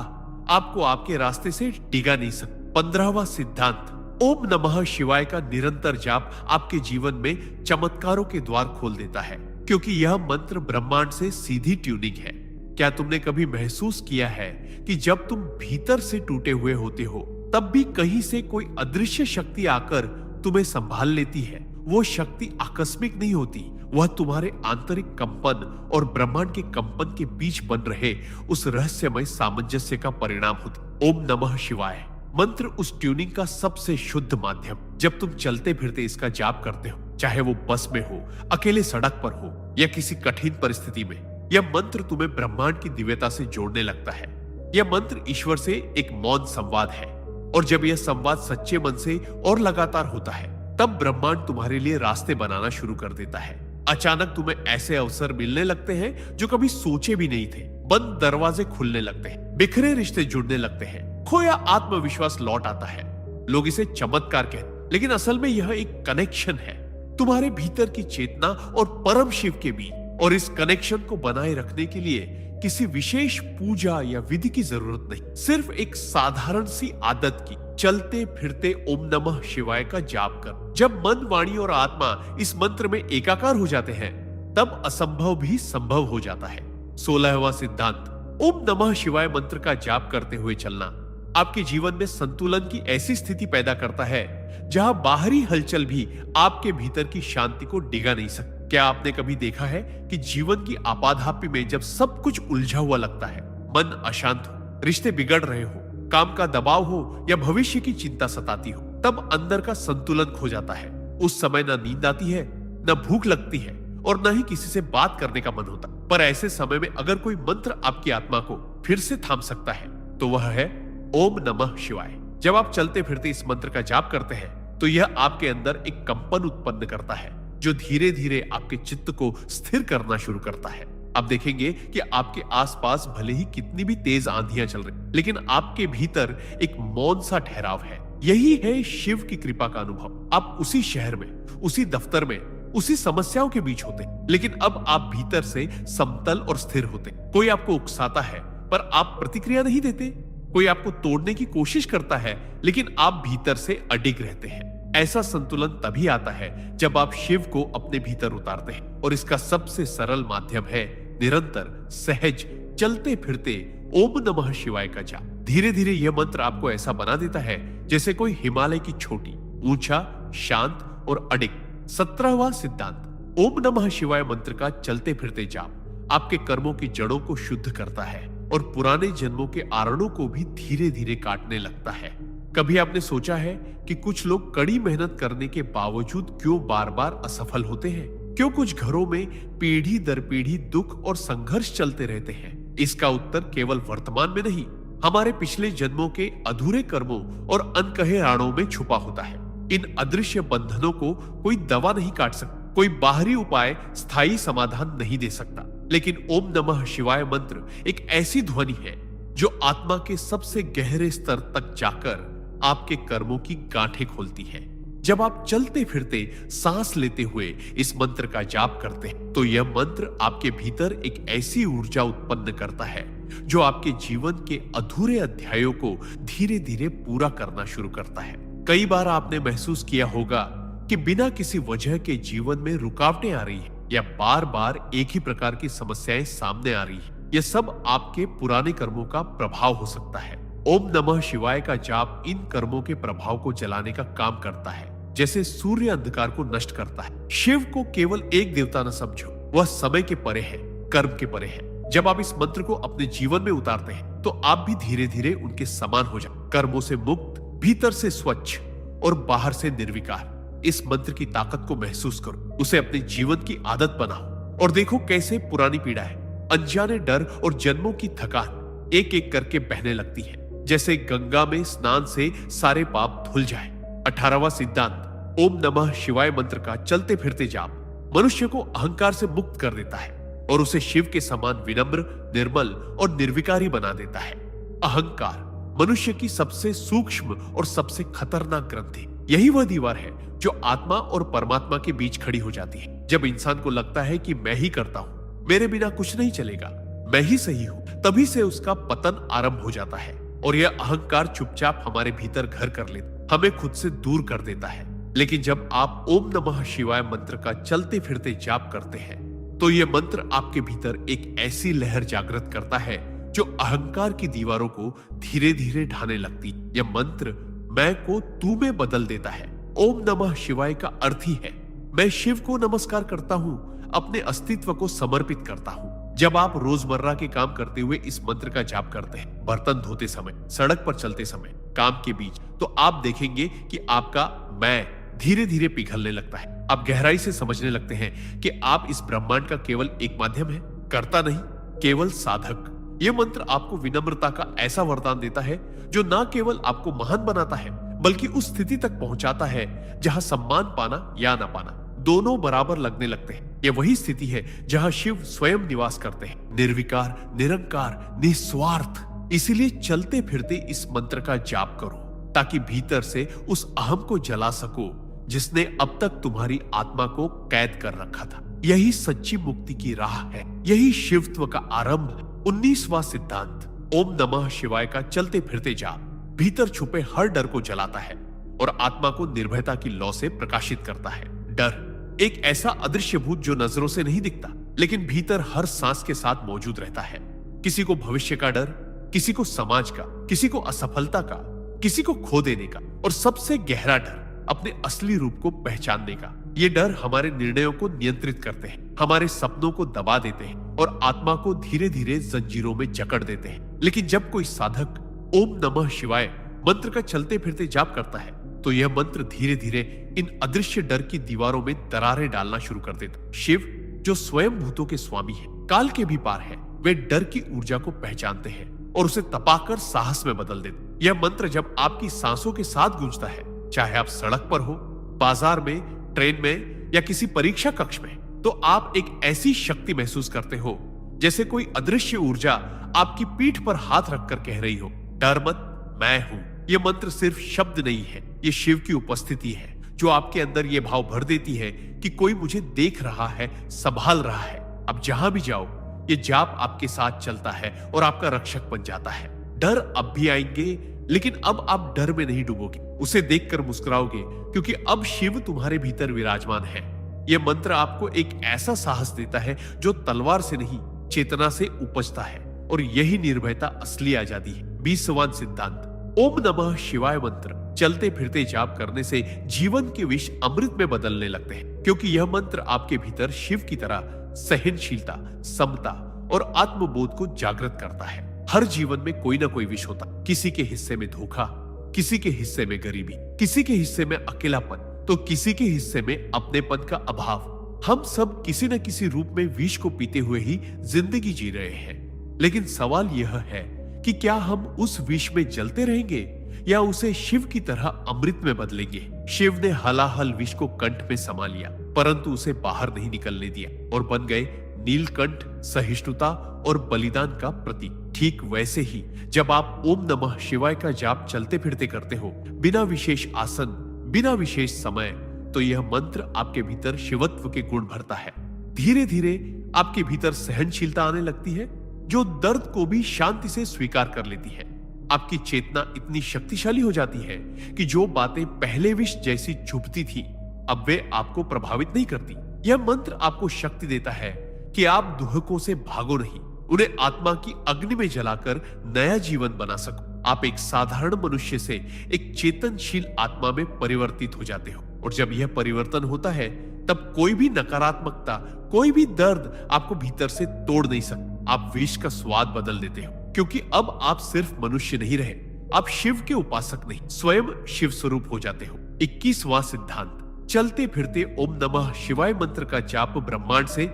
आपको आपके रास्ते से डिगा नहीं सकता। 15वां सिद्धांत, ओम नमः शिवाय का निरंतर जाप आपके जीवन में चमत्कारों के द्वार खोल देता है, क्योंकि यह मंत्र ब्रह्मांड से सीधी ट्यूनिंग है। क्या तुमने कभी महसूस किया है कि जब तुम भीतर से टूटे हुए होते हो तब भी कहीं से कोई अदृश्य शक्ति आकर तुम्हें संभाल लेती है? वो शक्ति आकस्मिक नहीं होती, वह तुम्हारे आंतरिक कंपन और ब्रह्मांड के कंपन के बीच बन रहे उस रहस्यमय सामंजस्य का परिणाम होती। ओम नमः शिवाय मंत्र उस ट्यूनिंग का सबसे शुद्ध माध्यम। जब तुम चलते फिरते इसका जाप करते हो, चाहे वो बस में हो, अकेले सड़क पर हो या किसी कठिन परिस्थिति में, यह मंत्र तुम्हें ब्रह्मांड की दिव्यता से जोड़ने लगता है। यह मंत्र ईश्वर से एक मौन संवाद है, और जब यह संवाद सच्चे मन से और लगातार होता है तब ब्रह्मांड तुम्हारे लिए रास्ते बनाना शुरू कर देता है। अचानक तुम्हें ऐसे अवसर मिलने लगते हैं जो कभी सोचे भी नहीं थे। बंद दरवाजे खुलने लगते हैं, बिखरे रिश्ते जुड़ने लगते हैं, खोया आत्मविश्वास लौट आता है। लोग इसे चमत्कार कहते, लेकिन असल में यह एक कनेक्शन है तुम्हारे भीतर की चेतना और परम शिव के बीच। और इस कनेक्शन को बनाए रखने के लिए किसी विशेष पूजा या विधि की जरूरत नहीं, सिर्फ एक साधारण सी आदत की, चलते फिरते ओम नमः शिवाय का जाप कर। जब मन, वाणी और आत्मा इस मंत्र में एकाकार हो जाते हैं तब असंभव भी संभव हो जाता है। 16वां सिद्धांत, ओम नमः शिवाय मंत्र का जाप करते हुए चलना आपके जीवन में संतुलन की ऐसी स्थिति पैदा करता है जहां बाहरी हलचल भी आपके भीतर की शांति को डिगा नहीं सकती। क्या आपने कभी देखा है कि जीवन की आपाधापी में जब सब कुछ उलझा हुआ लगता है, मन अशांत हो, रिश्ते बिगड़ रहे हो, काम का दबाव हो या भविष्य की चिंता सताती हो, तब अंदर का संतुलन खो जाता है। उस समय न नींद आती है, न भूख लगती है और न ही किसी से बात करने का मन होता। पर ऐसे समय में अगर कोई मंत्र आपकी आत्मा को फिर से थाम सकता है तो वह है ओम नमः शिवाय। जब आप चलते फिरते इस मंत्र का जाप करते हैं तो यह आपके अंदर एक कंपन उत्पन्न करता है जो धीरे धीरे आपके चित्त को स्थिर करना शुरू करता है। आप देखेंगे कि आपके आसपास भले ही कितनी भी तेज आंधियां चल रही, लेकिन आपके भीतर एक मौन सा ठहराव है। यही है शिव की कृपा का अनुभव। आप उसी शहर में, उसी दफ्तर में, उसी समस्याओं के बीच होते, लेकिन अब आप भीतर से समतल और स्थिर होते। कोई आपको उकसाता है पर आप प्रतिक्रिया नहीं देते, कोई आपको तोड़ने की कोशिश करता है लेकिन आप भीतर से अडिग रहते हैं। ऐसा संतुलन तभी आता है जब आप शिव को अपने भीतर उतारते हैं, और इसका सबसे सरल माध्यम है निरंतर सहज चलते फिरते ओम नमः शिवाय का जाप। धीरे धीरे यह मंत्र आपको ऐसा बना देता है जैसे कोई हिमालय की चोटी, ऊंचा, शांत और अडिग। 17वां सिद्धांत, ओम नमः शिवाय मंत्र का चलते फिरते जाप आपके कर्मों की जड़ों को शुद्ध करता है और पुराने जन्मों के आरणों को भी धीरे धीरे काटने लगता है। कभी आपने सोचा है कि कुछ लोग कड़ी मेहनत करने के बावजूद क्यों बार बार असफल होते हैं? क्यों कुछ घरों में पीढ़ी दर पीढ़ी दुख और संघर्ष चलते रहते हैं? इसका उत्तर केवल वर्तमान में नहीं, हमारे पिछले जन्मों के अधूरे कर्मों और अनकहे राणों में छुपा होता है। इन अदृश्य बंधनों को कोई दवा नहीं काट सकता, कोई बाहरी उपाय स्थायी समाधान नहीं दे सकता, लेकिन ओम नमः शिवाय मंत्र एक ऐसी ध्वनि है जो आत्मा के सबसे गहरे स्तर तक जाकर आपके कर्मों की गांठें खोलती है। जब आप चलते फिरते सांस लेते हुए इस मंत्र का जाप करते हैं तो यह मंत्र आपके भीतर एक ऐसी ऊर्जा उत्पन्न करता है जो आपके जीवन के अधूरे अध्यायों को धीरे धीरे पूरा करना शुरू करता है। कई बार आपने महसूस किया होगा कि बिना किसी वजह के जीवन में रुकावटें आ रही हैं या बार बार एक ही प्रकार की समस्याएं सामने आ रही हैं। यह सब आपके पुराने कर्मों का प्रभाव हो सकता है। ओम नमः शिवाय का जाप इन कर्मों के प्रभाव को जलाने का काम करता है, जैसे सूर्य अंधकार को नष्ट करता है। शिव को केवल एक देवता न समझो, वह समय के परे है, कर्म के परे है। जब आप इस मंत्र को अपने जीवन में उतारते हैं तो आप भी धीरे धीरे उनके समान हो जाए, कर्मों से मुक्त, भीतर से स्वच्छ और बाहर से निर्विकार। इस मंत्र की ताकत को महसूस करो, उसे अपने जीवन की आदत बनाओ और देखो कैसे पुरानी पीड़ाएं, अनजाने डर और जन्मों की थकान एक एक करके बहने लगती है, जैसे गंगा में स्नान से सारे पाप धुल जाए। 18वां सिद्धांत, ओम नमः शिवाय मंत्र का चलते फिरते जाप मनुष्य को अहंकार से मुक्त कर देता है और उसे शिव के समान विनम्र, निर्मल और निर्विकारी बना देता है। अहंकार मनुष्य की सबसे सूक्ष्म और सबसे खतरनाक ग्रंथि, यही वह दीवार है जो आत्मा और परमात्मा के बीच खड़ी हो जाती है। जब इंसान को लगता है कि मैं ही करता हूं, मेरे बिना कुछ नहीं चलेगा, मैं ही सही हूं, तभी से उसका पतन आरंभ हो जाता है और यह अहंकार चुपचाप हमारे भीतर घर कर लेता, हमें खुद से दूर कर देता है। लेकिन जब आप ओम नमः शिवाय मंत्र का चलते फिरते जाप करते हैं तो यह मंत्र आपके भीतर एक ऐसी लहर जागृत करता है जो अहंकार की दीवारों को धीरे धीरे ढाने लगती। यह मंत्र मैं को तू में बदल देता है। ओम नमः शिवाय का अर्थ ही है मैं शिव को नमस्कार करता हूं, अपने अस्तित्व को समर्पित करता हूं। जब आप रोजमर्रा के काम करते हुए इस मंत्र का जाप करते हैं, बर्तन धोते समय, सड़क पर चलते समय, काम के बीच, तो आप देखेंगे कि आपका मैं धीरे धीरे पिघलने लगता है। आप गहराई से समझने लगते हैं कि आप इस ब्रह्मांड का केवल एक माध्यम है, कर्ता नहीं, केवल साधक। यह मंत्र आपको विनम्रता का ऐसा वरदान देता है जो न केवल आपको महान बनाता है बल्कि उस स्थिति तक पहुंचाता है जहां सम्मान पाना या ना पाना दोनों बराबर लगने लगते हैं। यह वही स्थिति है जहां शिव स्वयं निवास करते हैं, निर्विकार, निरंकार, निस्वार्थ। इसीलिए चलते फिरते इस मंत्र का जाप करो ताकि भीतर से उस अहम को जला सको जिसने अब तक तुम्हारी आत्मा को कैद कर रखा था। यही सच्ची मुक्ति की राह है, यही शिवत्व का आरंभ है। 19वां सिद्धांत ओम नमः शिवाय का चलते फिरते जाप भीतर छुपे हर डर को जलाता है और आत्मा को निर्भयता की लौ से प्रकाशित करता है। डर एक ऐसा अदृश्य भूत जो नजरों से नहीं दिखता लेकिन भीतर हर सांस के साथ मौजूद रहता है। किसी को भविष्य का डर, किसी को समाज का, किसी को असफलता का, किसी को खो देने का और सबसे गहरा डर अपने असली रूप को पहचानने का। ये डर हमारे निर्णयों को नियंत्रित करते हैं, हमारे सपनों को दबा देते हैं और आत्मा को धीरे धीरे जंजीरों में जकड़ देते हैं। लेकिन जब कोई साधक ओम नमः शिवाय मंत्र का चलते फिरते जाप करता है तो यह मंत्र धीरे धीरे इन अदृश्य डर की दीवारों में दरारें डालना शुरू कर देता। शिव जो स्वयं भूतों के स्वामी है, काल के भी पार है, वे डर की ऊर्जा को पहचानते हैं और उसे तपाकर साहस में बदल देते। यह मंत्र जब आपकी सांसों के साथ गूंजता है, चाहे आप सड़क पर हो, बाजार में, ट्रेन में या किसी परीक्षा कक्ष में, तो आप एक ऐसी शक्ति महसूस करते हो जैसे कोई अदृश्य ऊर्जा आपकी पीठ पर हाथ रखकर कह रही हो, डर मत, मैं हूं। यह मंत्र सिर्फ शब्द नहीं है, यह शिव की उपस्थिति है जो आपके अंदर यह भाव भर देती है कि कोई मुझे देख रहा है, संभाल रहा है। अब जहां भी जाओ, यह जाप आपके साथ चलता है और आपका रक्षक बन जाता है। डर अब भी आएंगे लेकिन अब आप डर में नहीं डूबोगे, उसे देखकर मुस्कुराओगे क्योंकि अब शिव तुम्हारे भीतर विराजमान है। यह मंत्र आपको एक ऐसा साहस देता है जो तलवार से नहीं, चेतना से उपजता है और यही निर्भयता असली आजादी है। 20वां सिद्धांत ओम नमः शिवाय मंत्र चलते फिरते जाप करने से जीवन के विष अमृत में बदलने लगते हैं क्योंकि यह मंत्र आपके भीतर शिव की तरह सहनशीलता, समता और आत्मबोध को जागृत करता है। हर जीवन में कोई ना कोई विष होता, किसी के हिस्से में धोखा, किसी के हिस्से में गरीबी, किसी के हिस्से में अकेलापन, तो किसी के हिस्से में अपनेपन का अभाव। हम सब किसी न किसी रूप में विष को पीते हुए ही जिंदगी जी रहे हैं। लेकिन सवाल यह है कि क्या हम उस विष में जलते रहेंगे या उसे शिव की तरह अमृत में बदलेंगे। शिव ने हलाहल विष को कंठ में समा लिया परंतु उसे बाहर नहीं निकलने दिया और बन गए नीलकंठ, सहिष्णुता और बलिदान का प्रतीक। ठीक वैसे ही जब आप ओम नमः शिवाय का जाप चलते फिरते करते हो, बिना विशेष आसन, बिना विशेष समय, तो यह मंत्र आपके भीतर शिवत्व के गुण भरता है। धीरे धीरे आपके भीतर सहनशीलता आने लगती है जो दर्द को भी शांति से स्वीकार कर लेती है। आपकी चेतना इतनी शक्तिशाली हो जाती है कि जो बातें पहले विष जैसी चुभती थी अब वे आपको प्रभावित नहीं करती। यह मंत्र आपको शक्ति देता है कि आप दुहकों से भागो नहीं, उन्हें आत्मा की अग्नि में जलाकर नया जीवन बना सको। आप एक साधारण मनुष्य से एक चेतनशील आत्मा में परिवर्तित हो जाते हो और जब यह परिवर्तन होता है तब कोई भी नकारात्मकता, कोई भी दर्द आपको भीतर से तोड़ नहीं सकता। आप विष का स्वाद बदल देते हो क्योंकि अब आप सिर्फ मनुष्य नहीं रहे, आप शिव के उपासक नहीं, स्वयं शिव स्वरूप हो जाते हो। 21वां सिद्धांत चलते फिरते ओम नमः शिवाय मंत्र का जाप ब्रह्मांड से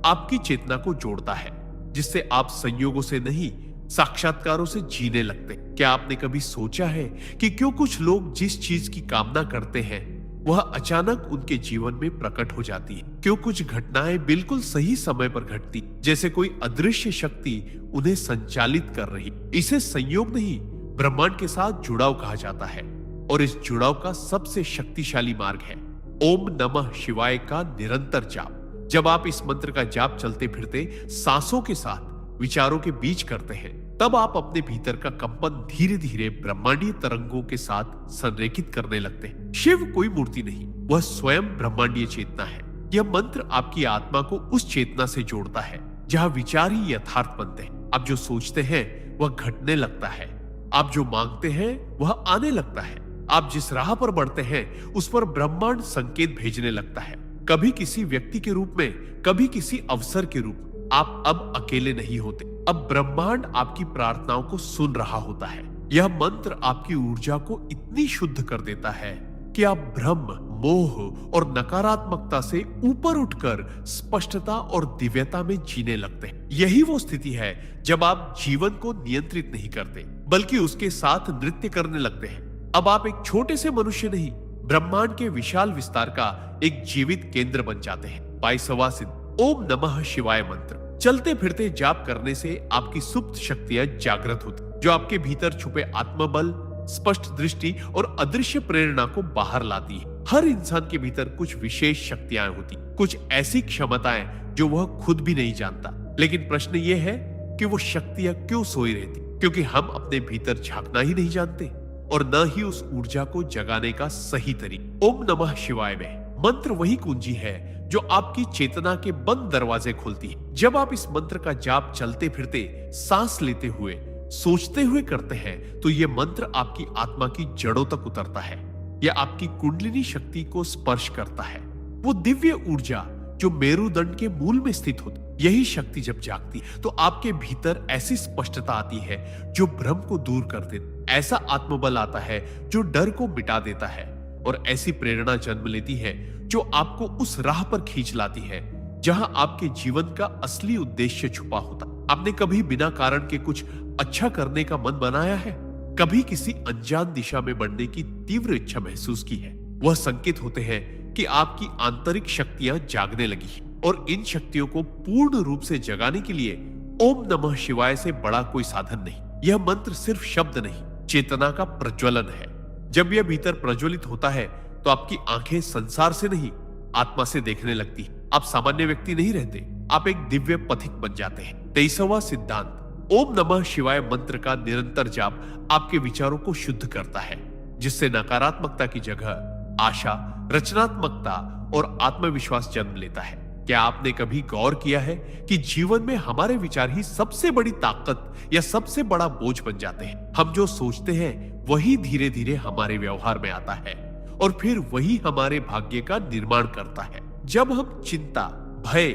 आपकी चेतना को जोड़ता है जिससे आप संयोगों से नहीं, साक्षात्कारों से जीने लगते। क्या आपने कभी सोचा है कि क्यों कुछ लोग जिस चीज की कामना करते हैं वह अचानक उनके जीवन में प्रकट हो जाती है। क्यों कुछ घटनाएं बिल्कुल सही समय पर घटती, जैसे कोई अदृश्य शक्ति उन्हें संचालित कर रही। इसे संयोग नहीं, ब्रह्मांड के साथ जुड़ाव कहा जाता है, और इस जुड़ाव का सबसे शक्तिशाली मार्ग है ओम नमः शिवाय का निरंतर जाप। जब आप इस मंत्र का जाप चलते फिरते सांसों के साथ विचारों के बीच करते हैं, तब आप अपने भीतर का कंपन धीरे धीरे ब्रह्मांडीय तरंगों के साथ संरेखित करने लगते हैं। शिव कोई मूर्ति नहीं, वह स्वयं ब्रह्मांडीय चेतना है। यह मंत्र आपकी आत्मा को उस चेतना से जोड़ता है जहां विचार ही यथार्थ बनते हैं। आप जो सोचते हैं वह घटने लगता है, आप जो मांगते हैं वह आने लगता है, आप जिस राह पर बढ़ते हैं उस पर ब्रह्मांड संकेत भेजने लगता है, कभी किसी व्यक्ति के रूप में, कभी किसी अवसर के रूप में। आप अब अकेले नहीं होते, अब ब्रह्मांड आपकी प्रार्थनाओं को सुन रहा होता है। यह मंत्र आपकी ऊर्जा को इतनी शुद्ध कर देता है कि आप भ्रम, मोह और नकारात्मकता से ऊपर उठकर स्पष्टता और दिव्यता में जीने लगते हैं। यही वो स्थिति है जब आप जीवन को नियंत्रित नहीं करते, बल्कि उसके साथ नृत्य करने लगते हैं। अब आप एक छोटे से मनुष्य नहीं, ब्रह्मांड के विशाल विस्तार का एक जीवित केंद्र बन जाते हैं। 22वां सिद्ध ओम नमः शिवाय मंत्र चलते फिरते जाप करने से आपकी सुप्त शक्तियां जागृत होती, जो आपके भीतर छुपे आत्मबल, स्पष्ट दृष्टि और अदृश्य प्रेरणा को बाहर लाती है। हर इंसान के भीतर कुछ विशेष शक्तियां होती, कुछ ऐसी क्षमताएं जो वह खुद भी नहीं जानता। लेकिन प्रश्न यह है कि वो शक्तियां क्यों सोई रहती? क्योंकि हम अपने भीतर झांकना ही नहीं जानते और न ही उस ऊर्जा को जगाने का सही तरीका। ओम नमः शिवाय में मंत्र वही कुंजी है जो आपकी चेतना के बंद दरवाजे खोलती है। जब आप इस मंत्र का जाप चलते फिरते, सांस लेते हुए, सोचते हुए करते हैं, तो यह मंत्र आपकी आत्मा की जड़ों तक उतरता है। यह आपकी कुंडलिनी शक्ति को स्पर्श करता है, वो दिव्य ऊर्जा जो मेरुदंड के मूल में स्थित होती। यही शक्ति जब जागती तो आपके भीतर ऐसी स्पष्टता आती है जो भ्रम को दूर कर देती, ऐसा आत्मबल आता है जो डर को मिटा देता है, और ऐसी प्रेरणा जन्म लेती है जो आपको उस राह पर खींच लाती है जहां आपके जीवन का असली उद्देश्य छुपा होता। आपने कभी बिना कारण के कुछ अच्छा करने का मन बनाया है? कभी किसी अनजान दिशा में बढ़ने की तीव्र इच्छा महसूस की है? वह संकेत होते हैं कि आपकी आंतरिक शक्तियां जागने लगी हैं, और इन शक्तियों को पूर्ण रूप से जगाने के लिए ओम नमः शिवाय से बड़ा कोई साधन नहीं। यह मंत्र सिर्फ शब्द नहीं, चेतना का प्रज्वलन है। जब यह भीतर प्रज्वलित होता है तो आपकी आंखें संसार से नहीं, आत्मा से देखने लगती है। आप सामान्य व्यक्ति नहीं रहते, आप एक दिव्य पथिक बन जाते हैं। 23वां सिद्धांत ओम नमः शिवाय मंत्र का निरंतर जाप आपके विचारों को शुद्ध करता है, जिससे नकारात्मकता की जगह आशा, रचनात्मकता और आत्मविश्वास जन्म लेता है। क्या आपने कभी गौर किया है कि जीवन में हमारे विचार ही सबसे बड़ी ताकत या सबसे बड़ा बोझ बन जाते हैं? हम जो सोचते हैं वही धीरे धीरे हमारे व्यवहार में आता है, और फिर वही हमारे भाग्य का निर्माण करता है। जब हम चिंता, भय,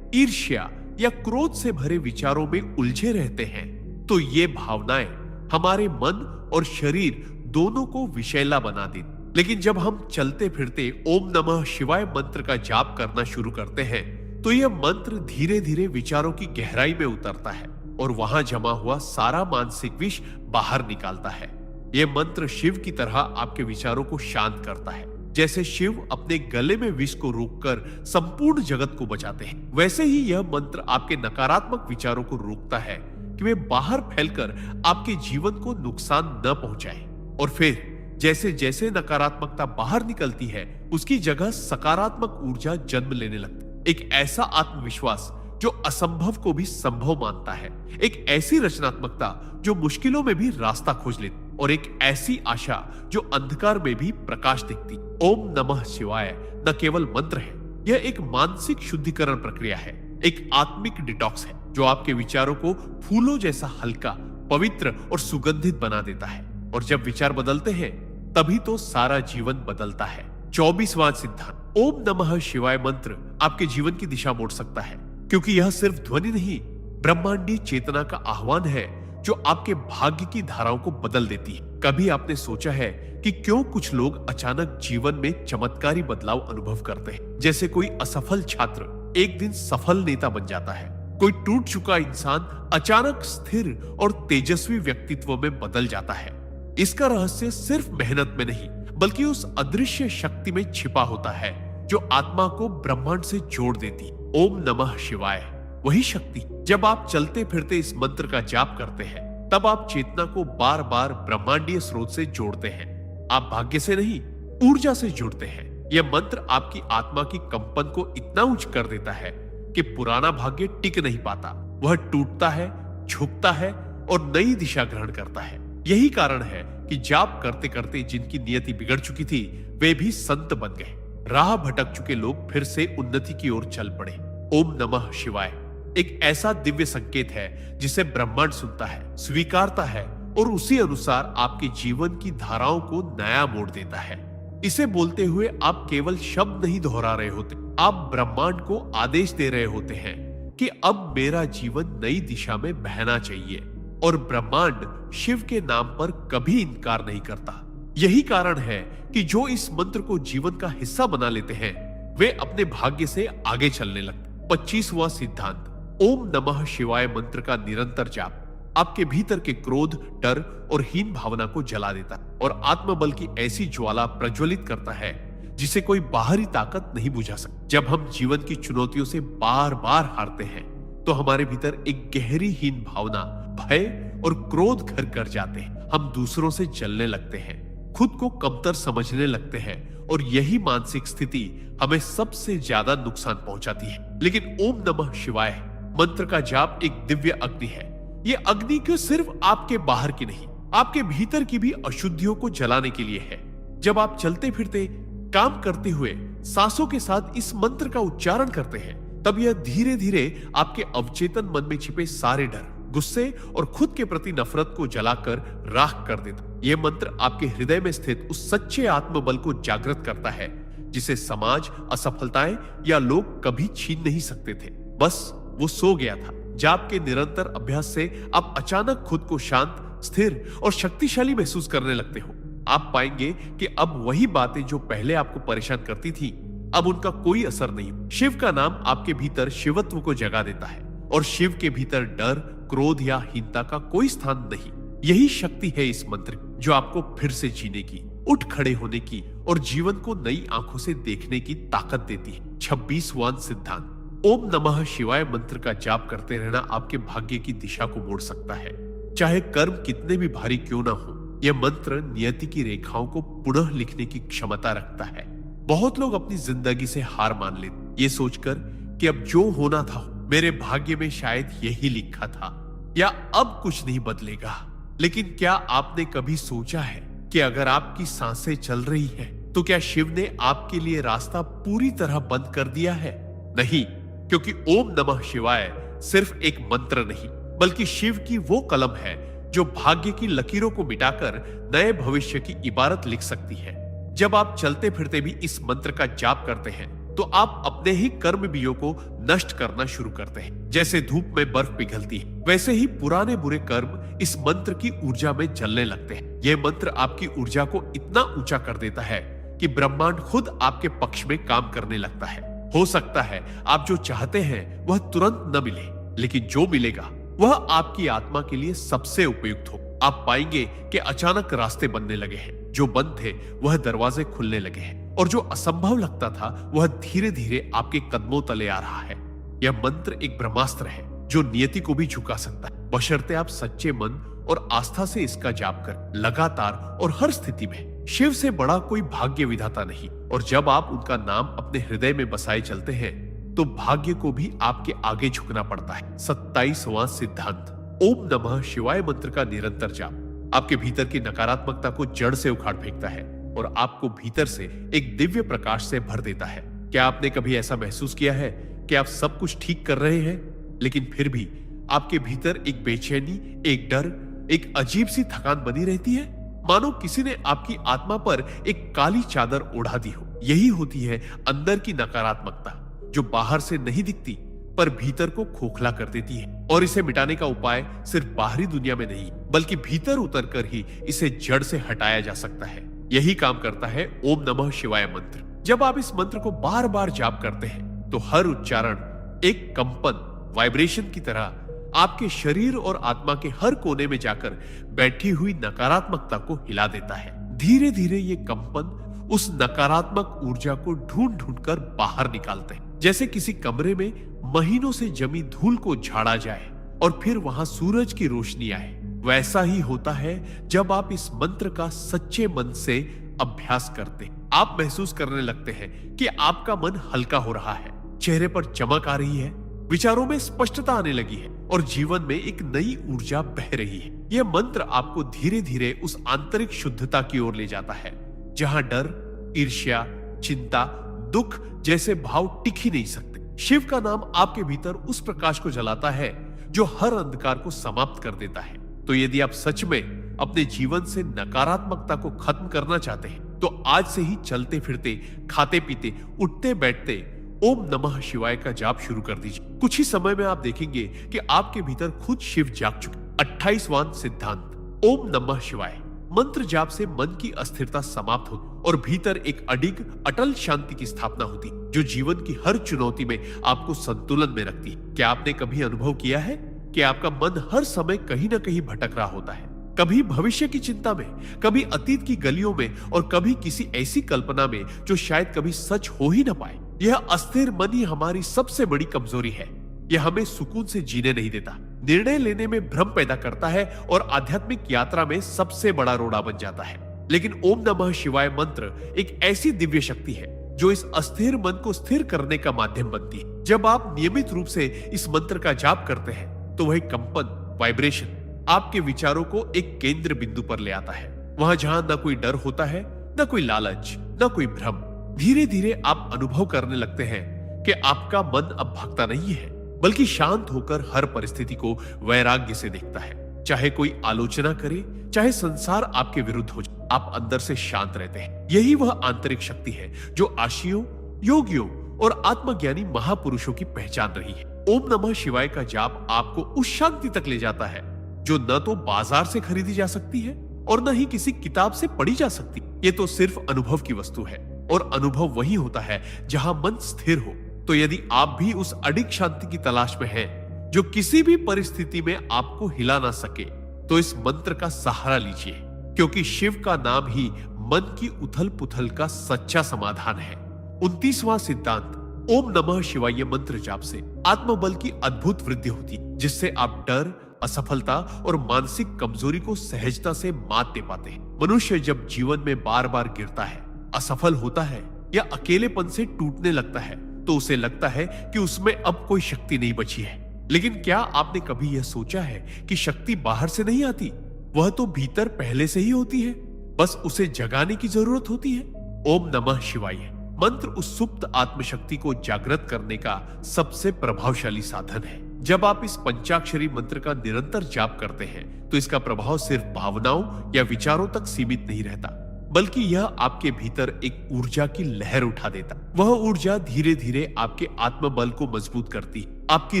ईर्ष्या या क्रोध से भरे विचारों में उलझे रहते हैं, तो ये भावनाएं हमारे मन और शरीर दोनों को विषैला बना देती। लेकिन जब हम चलते फिरते ओम नमः शिवाय मंत्र का जाप करना शुरू करते हैं, तो यह मंत्र धीरे धीरे विचारों की गहराई में उतरता है और वहां जमा हुआ सारा मानसिक विष बाहर निकालता है। यह मंत्र शिव की तरह आपके विचारों को शांत करता है। जैसे शिव अपने गले में विष को रोककर संपूर्ण जगत को बचाते हैं, वैसे ही यह मंत्र आपके नकारात्मक विचारों को रोकता है कि वे बाहर फैलकर आपके जीवन को नुकसान न पहुंचाए। और फिर जैसे जैसे नकारात्मकता बाहर निकलती है, उसकी जगह सकारात्मक ऊर्जा जन्म लेने लगती है। एक ऐसा आत्मविश्वास जो असंभव को भी संभव मानता है, एक ऐसी रचनात्मकता जो मुश्किलों में भी रास्ता खोज लेती, और एक ऐसी आशा जो अंधकार में भी प्रकाश दिखती। ओम नमः शिवाय न केवल मंत्र है, यह एक मानसिक शुद्धिकरण प्रक्रिया है, एक आत्मिक डिटॉक्स है जो आपके विचारों को फूलों जैसा हल्का, पवित्र और सुगंधित बना देता है। और जब विचार बदलते हैं, तभी तो सारा जीवन बदलता है। 24वां सिद्धांत ओम नमः शिवाय मंत्र आपके जीवन की दिशा मोड़ सकता है, क्योंकि यह सिर्फ ध्वनि नहीं, ब्रह्मांडीय चेतना का आह्वान है जो आपके भाग्य की धाराओं को बदल देती है। कभी आपने सोचा है कि क्यों कुछ लोग अचानक जीवन में चमत्कारी बदलाव अनुभव करते हैं? जैसे कोई असफल छात्र एक दिन सफल नेता बन जाता है, कोई टूट चुका इंसान अचानक स्थिर और तेजस्वी व्यक्तित्व में बदल जाता है। इसका रहस्य सिर्फ मेहनत में नहीं, बल्कि उस अदृश्य शक्ति में छिपा होता है जो आत्मा को ब्रह्मांड से जोड़ देती। ओम नमः शिवाय वही शक्ति। जब आप चलते फिरते इस मंत्र का जाप करते हैं तब आप चेतना को बार बार ब्रह्मांडीय स्रोत से जोड़ते हैं। आप भाग्य से नहीं, ऊर्जा से जुड़ते हैं। यह मंत्र आपकी आत्मा की कंपन को इतना उच्च कर देता है कि पुराना भाग्य टिक नहीं पाता। वह टूटता है, झुकता है और नई दिशा ग्रहण करता है। यही कारण है कि जाप करते करते जिनकी नियति बिगड़ चुकी थी वे भी संत बन गए। राह भटक चुके लोग फिर से उन्नति की ओर चल पड़े। ओम नमः शिवाय एक ऐसा दिव्य संकेत है जिसे ब्रह्मांड सुनता है, स्वीकारता है और उसी अनुसार आपके जीवन की धाराओं को नया मोड़ देता है। इसे बोलते हुए आप केवल शब्द नहीं दोहरा रहे होते, आप ब्रह्मांड को आदेश दे रहे होते हैं कि अब मेरा जीवन नई दिशा में बहना चाहिए। और ब्रह्मांड शिव के नाम पर कभी इनकार नहीं करता। यही कारण है कि जो इस मंत्र को जीवन का हिस्सा बना लेते हैं वे अपने भाग्य से आगे चलने लगते। 25वां सिद्धांत ओम नमः शिवाय मंत्र का निरंतर जाप आपके भीतर के क्रोध, डर और हीन भावना को जला देता है और आत्मबल की ऐसी ज्वाला प्रज्वलित करता है जिसे कोई बाहरी ताकत नहीं बुझा सकती। जब हम जीवन की चुनौतियों से बार बार हारते हैं तो हमारे भीतर एक गहरी हीन भावना, भय और क्रोध घर कर जाते हैं। हम दूसरों से जलने लगते हैं, खुद को कमतर समझने लगते हैं और यही मानसिक स्थिति हमें सबसे ज्यादा नुकसान पहुंचाती है। लेकिन ओम नमः शिवाय मंत्र का जाप एक दिव्य अग्नि है। यह अग्नि क्यों सिर्फ आपके बाहर की नहीं, आपके भीतर की भी अशुद्धियों को जलाने के लिए है। जब आप चलते फिरते, काम करते हुए सांसों के साथ इस मंत्र का उच्चारण करते हैं तब यह धीरे धीरे आपके अवचेतन मन में छिपे सारे डर, गुस्से और खुद के प्रति नफरत को जलाकर राख कर देता। यह मंत्र आपके हृदय में स्थित उस सच्चे आत्मबल को जागृत करता है जिसे समाज, असफलताएं या लोग कभी छीन नहीं सकते थे। बस वो सो गया था। जाप के निरंतर अभ्यास से आप अचानक खुद को शांत, स्थिर और शक्तिशाली महसूस करने लगते हो। आप पाएंगे कि अब वही बातें जो पहले आपको परेशान करती थी अब उनका कोई असर नहीं। शिव का नाम आपके भीतर शिवत्व को जगा देता है और शिव के भीतर डर, क्रोध या हीनता का कोई स्थान नहीं। यही शक्ति है इस मंत्र जो आपको फिर से जीने की, उठ खड़े होने की और जीवन को नई आंखों से देखने की ताकत देती है। 26वां सिद्धांत ओम नमः शिवाय मंत्र का जाप करते रहना आपके भाग्य की दिशा को मोड़ सकता है। चाहे कर्म कितने भी भारी क्यों ना हो, यह मंत्र नियति की रेखाओं को पुनः लिखने की क्षमता रखता है। बहुत लोग अपनी जिंदगी से हार मान लेते, ये सोचकर कि अब जो होना था मेरे भाग्य में शायद यही लिखा था या अब कुछ नहीं बदलेगा। लेकिन क्या आपने कभी सोचा है कि अगर आपकी सांसें चल रही है तो क्या शिव ने आपके लिए रास्ता पूरी तरह बंद कर दिया है? नहीं, क्योंकि ओम नमः शिवाय सिर्फ एक मंत्र नहीं बल्कि शिव की वो कलम है जो भाग्य की लकीरों को मिटाकर नए भविष्य की इबारत लिख सकती है। जब आप चलते फिरते भी इस मंत्र का जाप करते हैं तो आप अपने ही कर्म बीजों को नष्ट करना शुरू करते हैं। जैसे धूप में बर्फ पिघलती है वैसे ही पुराने बुरे कर्म इस मंत्र की ऊर्जा में जलने लगते हैं। यह मंत्र आपकी ऊर्जा को इतना ऊंचा कर देता है कि ब्रह्मांड खुद आपके पक्ष में काम करने लगता है। हो सकता है आप जो चाहते हैं वह तुरंत न मिले, लेकिन जो मिलेगा वह आपकी आत्मा के लिए सबसे उपयुक्त हो। आप पाएंगे कि अचानक रास्ते बनने लगे हैं, जो बंद थे वह दरवाजे खुलने लगे हैं और जो असंभव लगता था वह धीरे धीरे आपके कदमों तले आ रहा है। यह मंत्र एक ब्रह्मास्त्र है जो नियति को भी झुका सकता है, बशर्ते आप सच्चे मन और आस्था से इसका जाप कर लगातार और हर स्थिति में। शिव से बड़ा कोई भाग्य विधाता नहीं और जब आप उनका नाम अपने हृदय में बसाए चलते हैं तो भाग्य को भी आपके आगे झुकना पड़ता है। 27वां सिद्धांत ओम नमः शिवाय मंत्र का निरंतर जाप आपके भीतर की नकारात्मकता को जड़ से उखाड़ फेंकता है और आपको भीतर से एक दिव्य प्रकाश से भर देता है। क्या आपने कभी ऐसा महसूस किया है कि आप सब कुछ ठीक कर रहे हैं लेकिन फिर भी आपके भीतर एक बेचैनी, एक डर, एक अजीब सी थकान बनी रहती है, मानो किसी ने आपकी आत्मा पर एक काली चादर ओढ़ा दी हो। यही होती है अंदर की नकारात्मकता जो बाहर से नहीं दिखती पर भीतर को खोखला कर देती है। और इसे मिटाने का उपाय सिर्फ बाहरी दुनिया में नहीं बल्कि भीतर उतरकर ही इसे जड़ से हटाया जा सकता है। यही काम करता है ओम नमः शिवाय मंत्र। जब आप इस मंत्र को बार बार जाप करते हैं तो हर उच्चारण एक कंपन, वाइब्रेशन की तरह आपके शरीर और आत्मा के हर कोने में जाकर बैठी हुई नकारात्मकता को हिला देता है। धीरे धीरे ये कंपन उस नकारात्मक ऊर्जा को ढूंढ ढूंढ कर बाहर निकालते हैं। जैसे किसी कमरे में महीनों से जमी धूल को झाड़ा जाए और फिर वहां सूरज की रोशनी आए, वैसा ही होता है जब आप इस मंत्र का सच्चे मन से अभ्यास करते हैं। आप महसूस करने लगते हैं कि आपका मन हल्का हो रहा है, चेहरे पर चमक आ रही है, विचारों में स्पष्टता आने लगी है और जीवन में एक नई ऊर्जा बह रही है। यह मंत्र आपको धीरे धीरे उस आंतरिक शुद्धता की ओर ले जाता है जहां डर, ईर्ष्या, चिंता, दुख जैसे भाव टिक ही नहीं सकते। शिव का नाम आपके भीतर उस प्रकाश को जलाता है जो हर अंधकार को समाप्त कर देता है। तो यदि आप सच में अपने जीवन से नकारात्मकता को खत्म करना चाहते हैं तो आज से ही चलते फिरते, खाते पीते, उठते बैठते ओम नमः शिवाय का जाप शुरू कर दीजिए। कुछ ही समय में आप देखेंगे कि आपके भीतर खुद शिव जाग चुके। 28वां सिद्धांत, ओम नमः शिवाय मंत्र जाप से मन की अस्थिरता समाप्त होती और भीतर एक अडिग अटल शांति की स्थापना होती जो जीवन की हर चुनौती में आपको संतुलन में रखती है। क्या आपने कभी अनुभव किया है कि आपका मन हर समय कहीं ना कहीं भटक रहा होता है, कभी भविष्य की चिंता में, कभी अतीत की गलियों में और कभी किसी ऐसी कल्पना में जो शायद कभी सच हो ही ना पाए। यह अस्थिर मन ही हमारी सबसे बड़ी कमजोरी है। यह हमें सुकून से जीने नहीं देता, निर्णय लेने में भ्रम पैदा करता है और आध्यात्मिक यात्रा में सबसे बड़ा रोड़ा बन जाता है। लेकिन ओम नमः शिवाय मंत्र एक ऐसी दिव्य शक्ति है जो इस अस्थिर मन को स्थिर करने का माध्यम बनती है। जब आप नियमित रूप से इस मंत्र का जाप करते हैं तो वही कंपन, वाइब्रेशन आपके विचारों को एक केंद्र बिंदु पर ले आता है, वहां जहां न कोई डर होता है, न कोई लालच, न कोई भ्रम। धीरे धीरे आप अनुभव करने लगते हैं कि आपका मन अब भागता नहीं है, बल्कि शांत होकर हर परिस्थिति को वैराग्य से देखता है। चाहे कोई आलोचना करे, चाहे संसार आपके विरुद्ध हो जाए, आप अंदर से शांत रहते हैं। यही वह आंतरिक शक्ति है जो आशियों, योगियों और आत्मज्ञानी महापुरुषों की पहचान रही है। ओम नमः शिवाय का जाप आपको उस शांति तक ले जाता है जो न तो बाजार से खरीदी जा सकती है और न ही किसी किताब से पढ़ी जा सकती। ये तो सिर्फ अनुभव की वस्तु है और अनुभव वही होता है जहां मन स्थिर हो। तो यदि आप भी उस अडिग शांति की तलाश में हैं, जो किसी भी परिस्थिति में आपको हिला ना सके, तो इस मंत्र का सहारा लीजिए, क्योंकि शिव का नाम ही मन की उथल पुथल का सच्चा समाधान है। 29वां सिद्धांत, ओम नमः शिवाय मंत्र जाप से आत्मबल की अद्भुत वृद्धि होती है, जिससे आप डर, असफलता और मानसिक कमजोरी को सहजता से मात दे पाते हैं। मनुष्य जब जीवन में बार बार गिरता है, असफल होता है या अकेलेपन से टूटने लगता है, तो उसे लगता है कि उसमें अब कोई शक्ति नहीं बची है। लेकिन क्या आपने कभी यह सोचा है कि शक्ति बाहर से नहीं आती, वह तो भीतर पहले से ही होती है, बस उसे जगाने की जरूरत होती है। ओम नमः शिवाय मंत्र उस सुप्त आत्मशक्ति को जागृत करने का सबसे प्रभावशाली साधन है। जब आप इस पंचाक्षरी मंत्र का निरंतर जाप करते हैं तो इसका प्रभाव सिर्फ भावनाओं या विचारों तक सीमित नहीं रहता, बल्कि यह आपके भीतर एक ऊर्जा की लहर उठा देता। वह ऊर्जा धीरे धीरे आपके आत्मबल को मजबूत करती, आपकी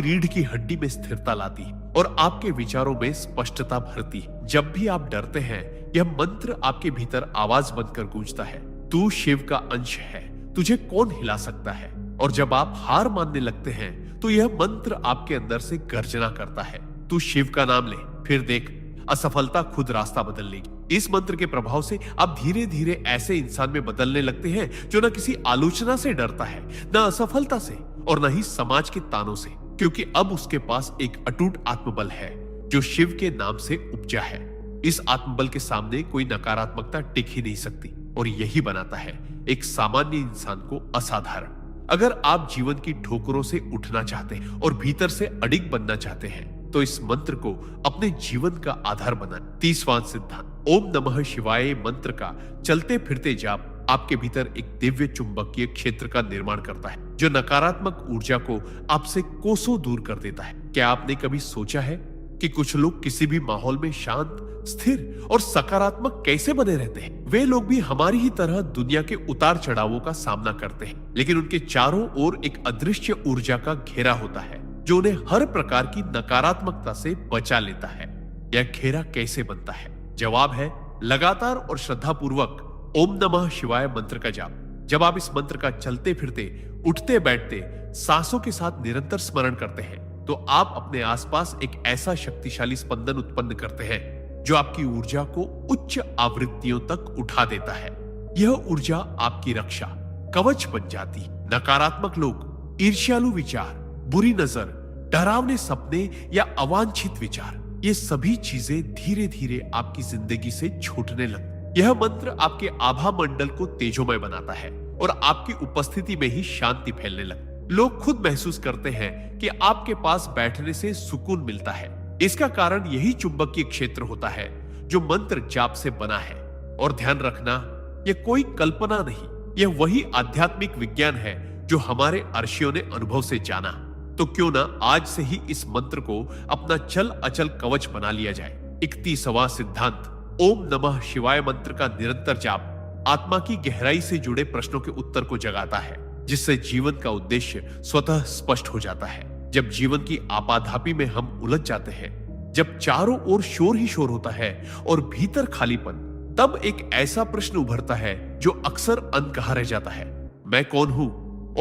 रीढ़ की हड्डी में स्थिरता लाती और आपके विचारों में स्पष्टता भरती। जब भी आप डरते हैं, यह मंत्र आपके भीतर आवाज बनकर गूंजता है, तू शिव का अंश है, तुझे कौन हिला सकता है। और जब आप हार मानने लगते हैं तो यह मंत्र आपके अंदर से गर्जना करता है, तू शिव का नाम ले, फिर देख असफलता खुद रास्ता बदल लेगी। इस मंत्र के प्रभाव से आप धीरे धीरे ऐसे इंसान में बदलने लगते हैं जो न किसी आलोचना से डरता है, न असफलता से और न ही समाज के तानों से, क्योंकि अब उसके पास एक अटूट आत्मबल है जो शिव के नाम से उपजा है। इस आत्मबल के सामने कोई नकारात्मकता टिक ही नहीं सकती और यही बनाता है एक सामान्य इंसान को असाधारण। अगर आप जीवन की ठोकरों से उठना चाहते हैं और भीतर से अडिग बनना चाहते हैं तो इस मंत्र को अपने जीवन का आधार बनाएं। 30वां सिद्धांत, ओम नमः शिवाय मंत्र का चलते फिरते जाप आपके भीतर एक दिव्य चुंबकीय क्षेत्र का निर्माण करता है जो नकारात्मक ऊर्जा को आपसे कोसों दूर कर देता है। क्या आपने कभी सोचा है कि कुछ लोग किसी भी माहौल में शांत, स्थिर और सकारात्मक कैसे बने रहते हैं? वे लोग भी हमारी ही तरह दुनिया के उतार चढ़ावों का सामना करते हैं, लेकिन उनके चारों ओर एक अदृश्य ऊर्जा का घेरा होता है जो उन्हें हर प्रकार की नकारात्मकता से बचा लेता है। यह घेरा कैसे बनता है? जवाब है लगातार और श्रद्धापूर्वक ओम नमः शिवाय मंत्र का जाप। जब आप इस मंत्र का चलते फिरते, उठते बैठते, सांसों के साथ निरंतर स्मरण करते हैं तो आप अपने आसपास एक ऐसा शक्तिशाली स्पंदन उत्पन्न करते हैं जो आपकी ऊर्जा को उच्च आवृत्तियों तक उठा देता है। यह ऊर्जा आपकी रक्षा कवच बन जाती। नकारात्मक लोग, ईर्ष्यालु विचार, बुरी नजर, डरावने सपने या अवांछित विचार, ये सभी चीजें धीरे धीरे आपकी जिंदगी से छूटने लगती। यह मंत्र आपके आभा मंडल को तेजोमय बनाता है और आपकी उपस्थिति में ही शांति फैलने लगती। लोग खुद महसूस करते हैं कि आपके पास बैठने से सुकून मिलता है। इसका कारण यही चुंबकीय क्षेत्र होता है जो मंत्र जाप से बना है। और ध्यान रखना, यह कोई कल्पना नहीं, यह वही आध्यात्मिक विज्ञान है जो हमारे अर्षियों ने अनुभव से जाना। तो क्यों ना आज से ही इस मंत्र को अपना चल अचल कवच बना लिया जाए। 31वां सिद्धांत, ओम नमः शिवाय मंत्र का निरंतर जाप आत्मा की गहराई से जुड़े प्रश्नों के उत्तर को जगाता है, जिससे जीवन का उद्देश्य स्वतः स्पष्ट हो जाता है। जब जीवन की आपाधापी में हम उलझ जाते हैं, जब चारों ओर शोर ही शोर होता है और भीतर खालीपन, तब एक ऐसा प्रश्न उभरता है जो अक्सर अनकहा रह जाता है, मैं कौन हूं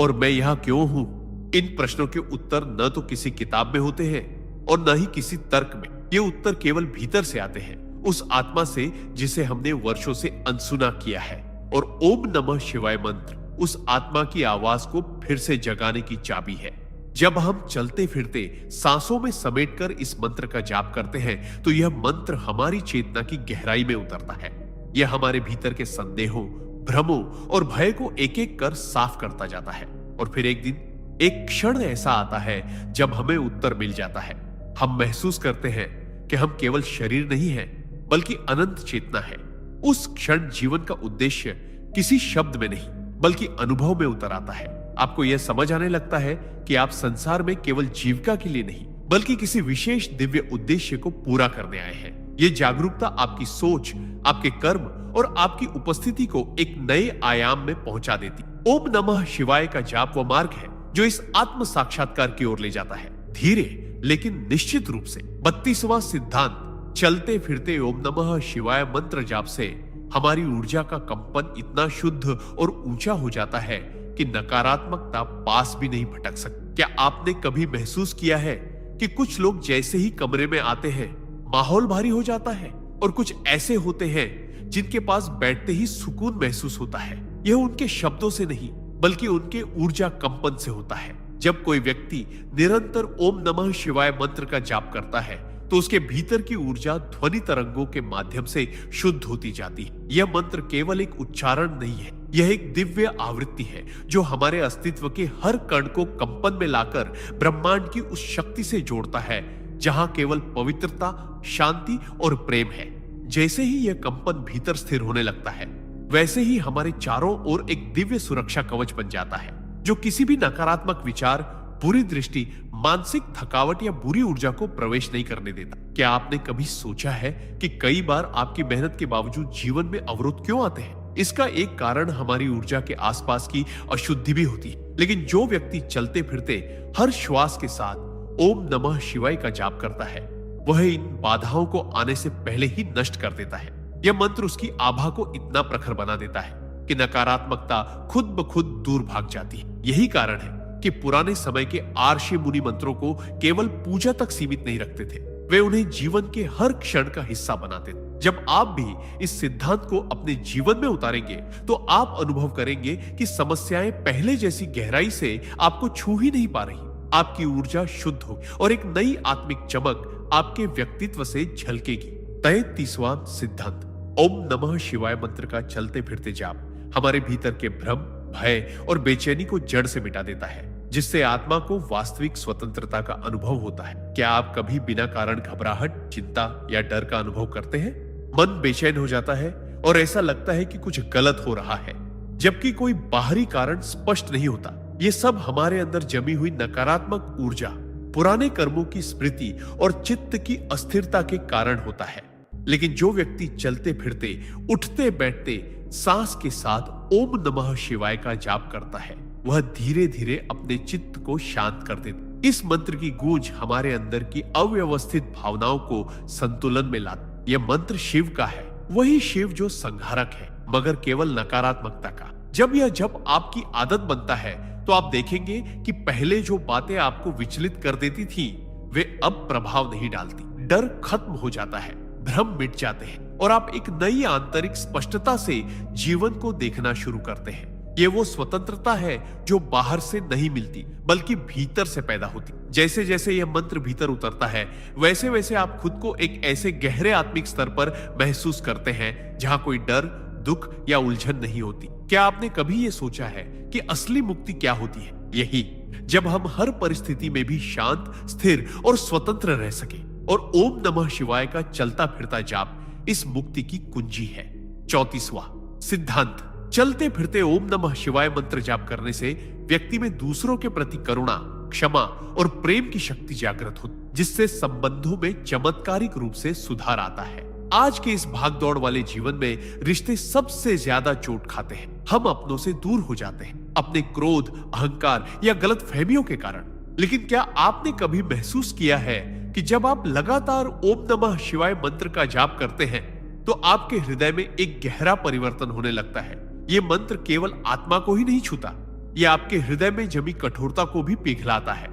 और मैं यहां क्यों हूं। इन प्रश्नों के उत्तर न तो किसी किताब में होते हैं और न ही किसी तर्क में। ये उत्तर केवल भीतर से आते हैं, उस आत्मा से जिसे हमने वर्षों से अनसुना किया है। और ओम नमः शिवाय मंत्र उस आत्मा की आवाज को फिर से जगाने की चाबी है। जब हम चलते फिरते सांसों में समेटकर इस मंत्र का जाप करते हैं, तो यह मंत्र हमारी चेतना की गहराई में उतरता है। यह हमारे भीतर के संदेहों, भ्रमों और भय को एक एक कर साफ करता जाता है। और फिर एक दिन, एक क्षण ऐसा आता है जब हमें उत्तर मिल जाता है। हम महसूस करते हैं कि हम केवल शरीर नहीं हैं, बल्कि अनंत चेतना है। उस क्षण जीवन का उद्देश्य किसी शब्द में नहीं, बल्कि अनुभव में उतर आता है। आपको यह समझ आने लगता है कि आप संसार में केवल जीविका के लिए नहीं, बल्कि किसी विशेष दिव्य उद्देश्य को पूरा करने आए हैं। यह जागरूकता आपकी सोच, आपके कर्म और आपकी उपस्थिति को एक नए आयाम में पहुंचा देती। ओम नमः शिवाय का जाप वो मार्ग है जो इस आत्म साक्षात्कार की ओर ले जाता है, धीरे लेकिन निश्चित रूप से। 32वां सिद्धांत, चलते फिरते ओम नमः शिवाय मंत्र जाप से हमारी ऊर्जा का कंपन इतना शुद्ध और ऊंचा हो जाता है कि नकारात्मकता पास भी नहीं भटक सकती। क्या आपने कभी महसूस किया है कि कुछ लोग जैसे ही कमरे में आते हैं, माहौल भारी हो जाता है, और कुछ ऐसे होते हैं जिनके पास बैठते ही सुकून महसूस होता है। यह उनके शब्दों से नहीं, बल्कि उनके ऊर्जा कंपन से होता है। जब कोई व्यक्ति निरंतर ओम नमः शिवाय मंत्र का जाप करता है, तो उसके भीतर की ऊर्जा ध्वनि तरंगों के माध्यम से शुद्ध होती जाती है। यह मंत्र केवल एक उच्चारण नहीं है, यह एक दिव्य आवृत्ति है जो हमारे अस्तित्व के हर कण को कंपन में लाकर ब्रह्मांड की उस शक्ति से जोड़ता है जहां केवल पवित्रता, शांति और प्रेम है। जैसे ही यह कंपन भीतर स्थिर होने लगता है, वैसे ही हमारे चारों ओर एक दिव्य सुरक्षा कवच बन जाता है जो किसी भी नकारात्मक विचार, बुरी दृष्टि, मानसिक थकावट या बुरी ऊर्जा को प्रवेश नहीं करने देता। क्या आपने कभी सोचा है कि कई बार आपकी मेहनत के बावजूद जीवन में अवरोध क्यों आते हैं? इसका एक कारण हमारी ऊर्जा के आसपास की अशुद्धि भी होती है। लेकिन जो व्यक्ति चलते फिरते हर श्वास के साथ ओम नमः शिवाय का जाप करता है, वह इन बाधाओं को आने से पहले ही नष्ट कर देता है। यह मंत्र उसकी आभा को इतना प्रखर बना देता है कि नकारात्मकता खुद ब खुद दूर भाग जाती है। यही कारण है कि पुराने समय के आर्षि मुनि मंत्रों को केवल पूजा तक सीमित नहीं रखते थे, वे उन्हें जीवन के हर क्षण का हिस्सा बनाते थे। जब आप भी इस सिद्धांत को अपने जीवन में उतारेंगे, तो आप अनुभव करेंगे कि समस्याएं पहले जैसी गहराई से आपको छू ही नहीं पा रही। आपकी ऊर्जा शुद्ध होगी और एक नई आत्मिक चमक आपके व्यक्तित्व से झलकेगी। 33वां सिद्धांत, ओम नमः शिवाय मंत्र का चलते फिरते जाप हमारे भीतर के भ्रम, भय और बेचैनी को जड़ से मिटा देता है, जिससे आत्मा को वास्तविक स्वतंत्रता का अनुभव होता है। क्या आप कभी बिना कारण घबराहट, चिंता या डर का अनुभव करते हैं? मन बेचैन हो जाता है और ऐसा लगता है कि कुछ गलत हो रहा है, जबकि कोई बाहरी कारण स्पष्ट नहीं होता। ये सब हमारे अंदर जमी हुई नकारात्मक ऊर्जा, पुराने कर्मों की स्मृति और चित्त की अस्थिरता के कारण होता है। लेकिन जो व्यक्ति चलते फिरते, उठते बैठते सांस के साथ ओम नमः शिवाय का जाप करता है, वह धीरे धीरे अपने चित्त को शांत कर देता। इस मंत्र की गूंज हमारे अंदर की अव्यवस्थित भावनाओं को संतुलन में लाती। यह मंत्र शिव का है, वही शिव जो संहारक है, मगर केवल नकारात्मकता का। जब आपकी आदत बनता है, तो आप देखेंगे कि पहले जो बातें आपको विचलित कर देती थी, वे अब प्रभाव नहीं डालती। डर खत्म हो जाता है, भ्रम मिट जाते हैं और आप एक नई आंतरिक स्पष्टता से जीवन को देखना शुरू करते हैं। ये वो स्वतंत्रता है जो बाहर से नहीं मिलती बल्कि भीतर से पैदा होती। जैसे जैसे यह मंत्र भीतर उतरता है वैसे वैसे आप खुद को एक ऐसे गहरे आत्मिक स्तर पर महसूस करते हैं जहां कोई डर, दुख या उलझन नहीं होती। क्या आपने कभी ये सोचा है कि असली मुक्ति क्या होती है? यही, जब हम हर परिस्थिति में भी शांत, स्थिर और स्वतंत्र रह सके। और ओम नमः शिवाय का चलता फिरता जाप इस मुक्ति की कुंजी है। 34वां सिद्धांत, चलते फिरते ओम नमः शिवाय मंत्र जाप करने से व्यक्ति में दूसरों के प्रति करुणा, क्षमा और प्रेम की शक्ति जागृत होती, जिससे संबंधों में चमत्कारिक रूप से सुधार आता है। आज के इस भागदौड़ वाले जीवन में रिश्ते सबसे ज्यादा चोट खाते हैं। हम अपनों से दूर हो जाते हैं अपने क्रोध, अहंकार या गलत फहमियों के कारण। लेकिन क्या आपने कभी महसूस किया है कि जब आप लगातार ओम नमः शिवाय मंत्र का जाप करते हैं तो आपके हृदय में एक गहरा परिवर्तन होने लगता है? ये मंत्र केवल आत्मा को ही नहीं छूता, ये आपके हृदय में जमी कठोरता को भी पिघलाता है।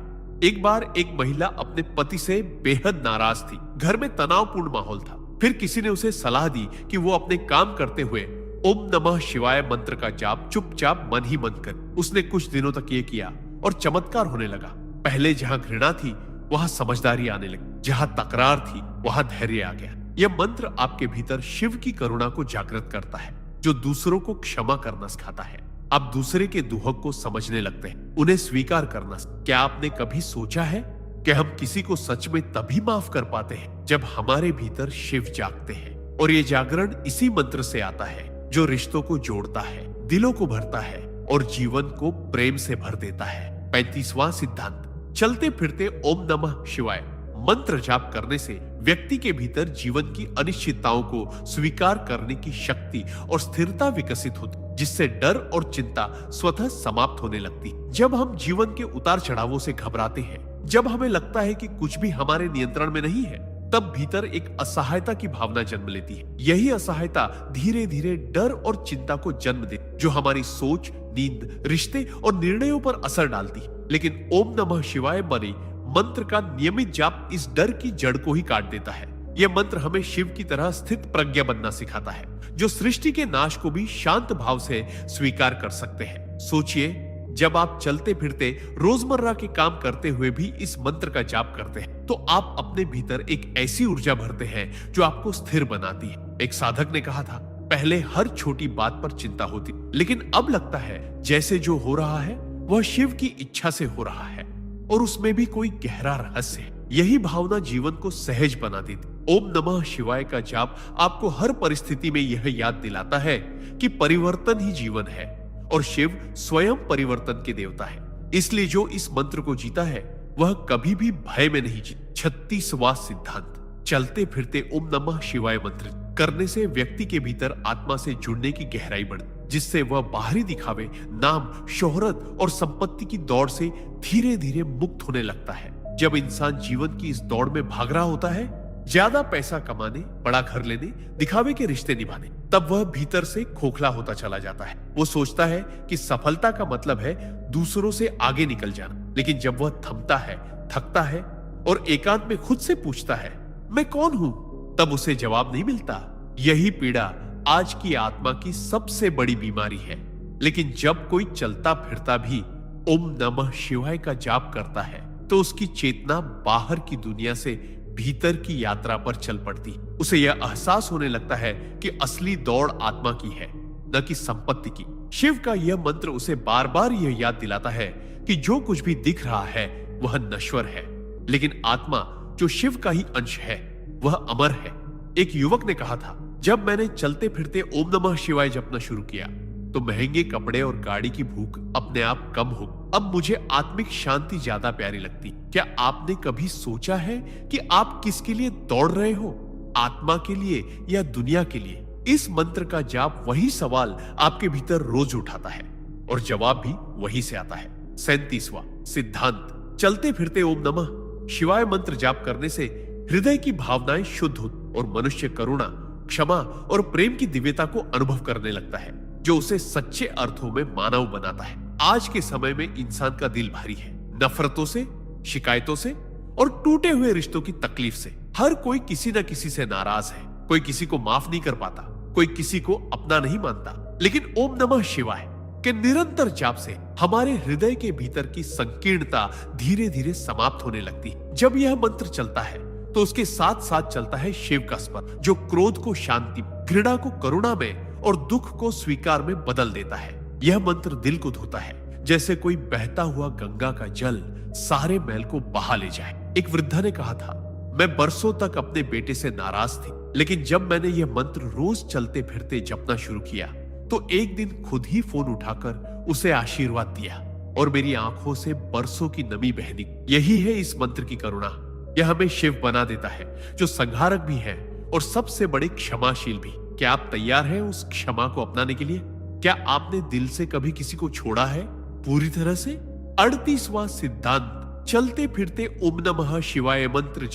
एक बार एक महिला अपने पति से बेहद नाराज थी। घर में तनावपूर्ण माहौल था। फिर किसी ने उसे सलाह दी कि वो अपने काम करते हुए ओम नमः शिवाय मंत्र का जाप चुपचाप मन ही मन करे। उसने कुछ दिनों तक ये किया और चमत्कार होने लगा। पहले जहां घृणा थी वहां समझदारी आने लगी, जहां तकरार थी वहां धैर्य आ गया। यह मंत्र आपके भीतर शिव की करुणा को जागृत करता है, जो दूसरों को क्षमा करना सिखाता है। आप दूसरे के दुहक को समझने लगते हैं, उन्हें स्वीकार करना। क्या आपने कभी सोचा है कि हम किसी को सच में तभी माफ कर पाते हैं जब हमारे भीतर शिव जागते हैं? और ये जागरण इसी मंत्र से आता है जो रिश्तों को जोड़ता है, दिलों को भरता है और जीवन को प्रेम से भर देता है। 35वां सिद्धांत, चलते फिरते ओम नमः शिवाय मंत्र जाप करने से व्यक्ति के भीतर जीवन की अनिश्चितताओं को स्वीकार करने की शक्ति और स्थिरता विकसित होती, जिससे डर और चिंता स्वतः समाप्त होने लगती। जब हम जीवन के उतार चढ़ावों से घबराते हैं, जब हमें लगता है कि कुछ भी हमारे नियंत्रण में नहीं है, तब भीतर एक असहायता की भावना जन्म लेती है। यही असहायता धीरे धीरे डर और चिंता को जन्म देती, जो हमारी सोच, नींद, रिश्ते और निर्णयों पर असर डालती है। लेकिन ओम नमः शिवाय बने मंत्र का नियमित जाप इस डर की जड़ को ही काट देता है। यह मंत्र हमें शिव की तरह स्थित प्रज्ञा बनना सिखाता है, जो सृष्टि के नाश को भी शांत भाव से स्वीकार कर सकते हैं। सोचिए, जब आप चलते फिरते रोजमर्रा के काम करते हुए भी इस मंत्र का जाप करते हैं, तो आप अपने भीतर एक ऐसी ऊर्जा भरते हैं जो आपको स्थिर बनाती है। एक साधक ने कहा था, पहले हर छोटी बात पर चिंता होती, लेकिन अब लगता है जैसे जो हो रहा है वह शिव की इच्छा से हो रहा है और उसमें भी कोई गहरा रहस्य है। यही भावना जीवन को सहज बना देती। ओम नमः शिवाय का जाप आपको हर परिस्थिति में यह याद दिलाता है कि परिवर्तन ही जीवन है और शिव स्वयं परिवर्तन के देवता है। इसलिए जो इस मंत्र को जीता है वह कभी भी भय में नहीं जीता। 36वां सिद्धांत, चलते फिरते ओम नमः शिवाय मंत्र करने से व्यक्ति के भीतर आत्मा से जुड़ने की गहराई बढ़ती, जिससे वह बाहरी दिखावे, नाम, शोहरत और संपत्ति की दौड़ से धीरे धीरे मुक्त होने लगता है। जब इंसान जीवन की इस दौड़ में भाग रहा होता है, ज्यादा पैसा कमाने, बड़ा घर लेने, दिखावे के रिश्ते निभाने, तब वह भीतर से खोखला होता चला जाता है। वो सोचता है कि सफलता का मतलब है दूसरों से आगे निकल जाना। लेकिन जब वह थमता है, थकता है और एकांत में खुद से पूछता है, मैं कौन हूं, तब उसे जवाब नहीं मिलता। यही पीड़ा आज की आत्मा की सबसे बड़ी बीमारी है। लेकिन जब कोई चलता फिरता भी ओम नमः शिवाय का जाप करता है, तो उसकी चेतना बाहर की दुनिया से भीतर की यात्रा पर चल पड़ती। उसे यह एहसास होने लगता है कि असली दौड़ आत्मा की है, न कि संपत्ति की। शिव का यह मंत्र उसे बार बार यह याद दिलाता है कि जो कुछ भी दिख रहा है वह नश्वर है, लेकिन आत्मा जो शिव का ही अंश है वह अमर है। एक युवक ने कहा था, जब मैंने चलते फिरते ओम नमः शिवाय जपना शुरू किया तो महंगे कपड़े और गाड़ी की भूख अपने आप कम हो। अब मुझे आत्मिक शांति ज्यादा प्यारी लगती। क्या आपने कभी सोचा है कि आप किसके लिए दौड़ रहे हो, आत्मा के लिए या दुनिया के लिए? इस मंत्र का जाप वही सवाल आपके भीतर रोज उठाता है और जवाब भी वही से आता है। 37वां सिद्धांत, चलते फिरते ओम नमः शिवाय मंत्र जाप करने से हृदय की भावनाएं शुद्ध होती और मनुष्य करुणा, क्षमा और प्रेम की दिव्यता को अनुभव करने लगता है, जो उसे सच्चे अर्थों में मानव बनाता है। आज के समय में इंसान का दिल भारी है, नफरतों से, शिकायतों से और टूटे हुए रिश्तों की तकलीफ से। हर कोई किसी न किसी से नाराज है। कोई किसी को माफ नहीं कर पाता, कोई किसी को अपना नहीं मानता। लेकिन ओम नमः शिवाय के निरंतर जाप से हमारे हृदय के भीतर की संकीर्णता धीरे धीरे समाप्त होने लगती है। जब यह मंत्र चलता है तो उसके साथ साथ चलता है शिव का स्मरण, जो क्रोध को शांति, घृणा को करुणा में और दुख को स्वीकार में बदल देता है। यह मंत्र दिल को धोता है, जैसे कोई बहता हुआ गंगा का जल सारे मैल को बहा ले जाए। एक वृद्धा ने कहा था, मैं बरसों तक अपने बेटे से नाराज थी, लेकिन जब मैंने यह मंत्र रोज चलते फिरते जपना शुरू किया तो एक दिन खुद ही फोन उठाकर उसे आशीर्वाद दिया और मेरी आंखों से बरसों की नमी बहनी। यही है इस मंत्र की करुणा। यह हमें शिव बना देता है, जो संहारक भी है और सबसे बड़े क्षमाशील भी। क्या आप तैयार हैं उस क्षमा को अपनाने के लिए? क्या आपने दिल से कभी किसी को छोड़ा है पूरी तरह से? 38वां सिद्धांत, चलते फिरते ओम नमः शिवाय मंत्र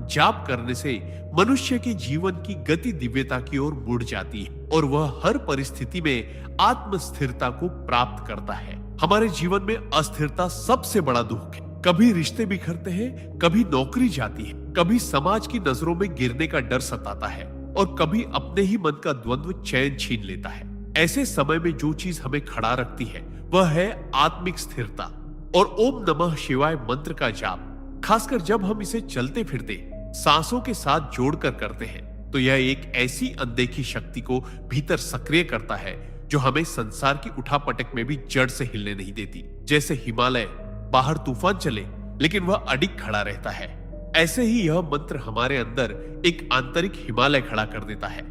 जाप करने से मनुष्य के जीवन की गति दिव्यता की ओर मुड़ जाती है और वह हर परिस्थिति में आत्म स्थिरता को प्राप्त करता है। हमारे जीवन में अस्थिरता सबसे बड़ा दुख है। कभी रिश्ते बिखरते हैं, कभी नौकरी जाती है, कभी समाज की नजरों में गिरने का डर सताता है और कभी अपने ही मन का द्वंद्व चैन छीन लेता है। ऐसे समय में जो चीज हमें खड़ा रखती है वह है आत्मिक स्थिरता और ओम नमः शिवाय मंत्र का जाप। खासकर जब हम इसे चलते फिरते सांसों के साथ जोड़कर करते हैं तो यह एक ऐसी अनदेखी शक्ति को भीतर सक्रिय करता है जो हमें संसार की उठापटक में भी जड़ से हिलने नहीं देती। जैसे हिमालय बाहर तूफान चले लेकिन वह अडिग खड़ा रहता है, ऐसे ही यह मंत्र हमारे अंदर एक आंतरिक हिमालय खड़ा कर देता है।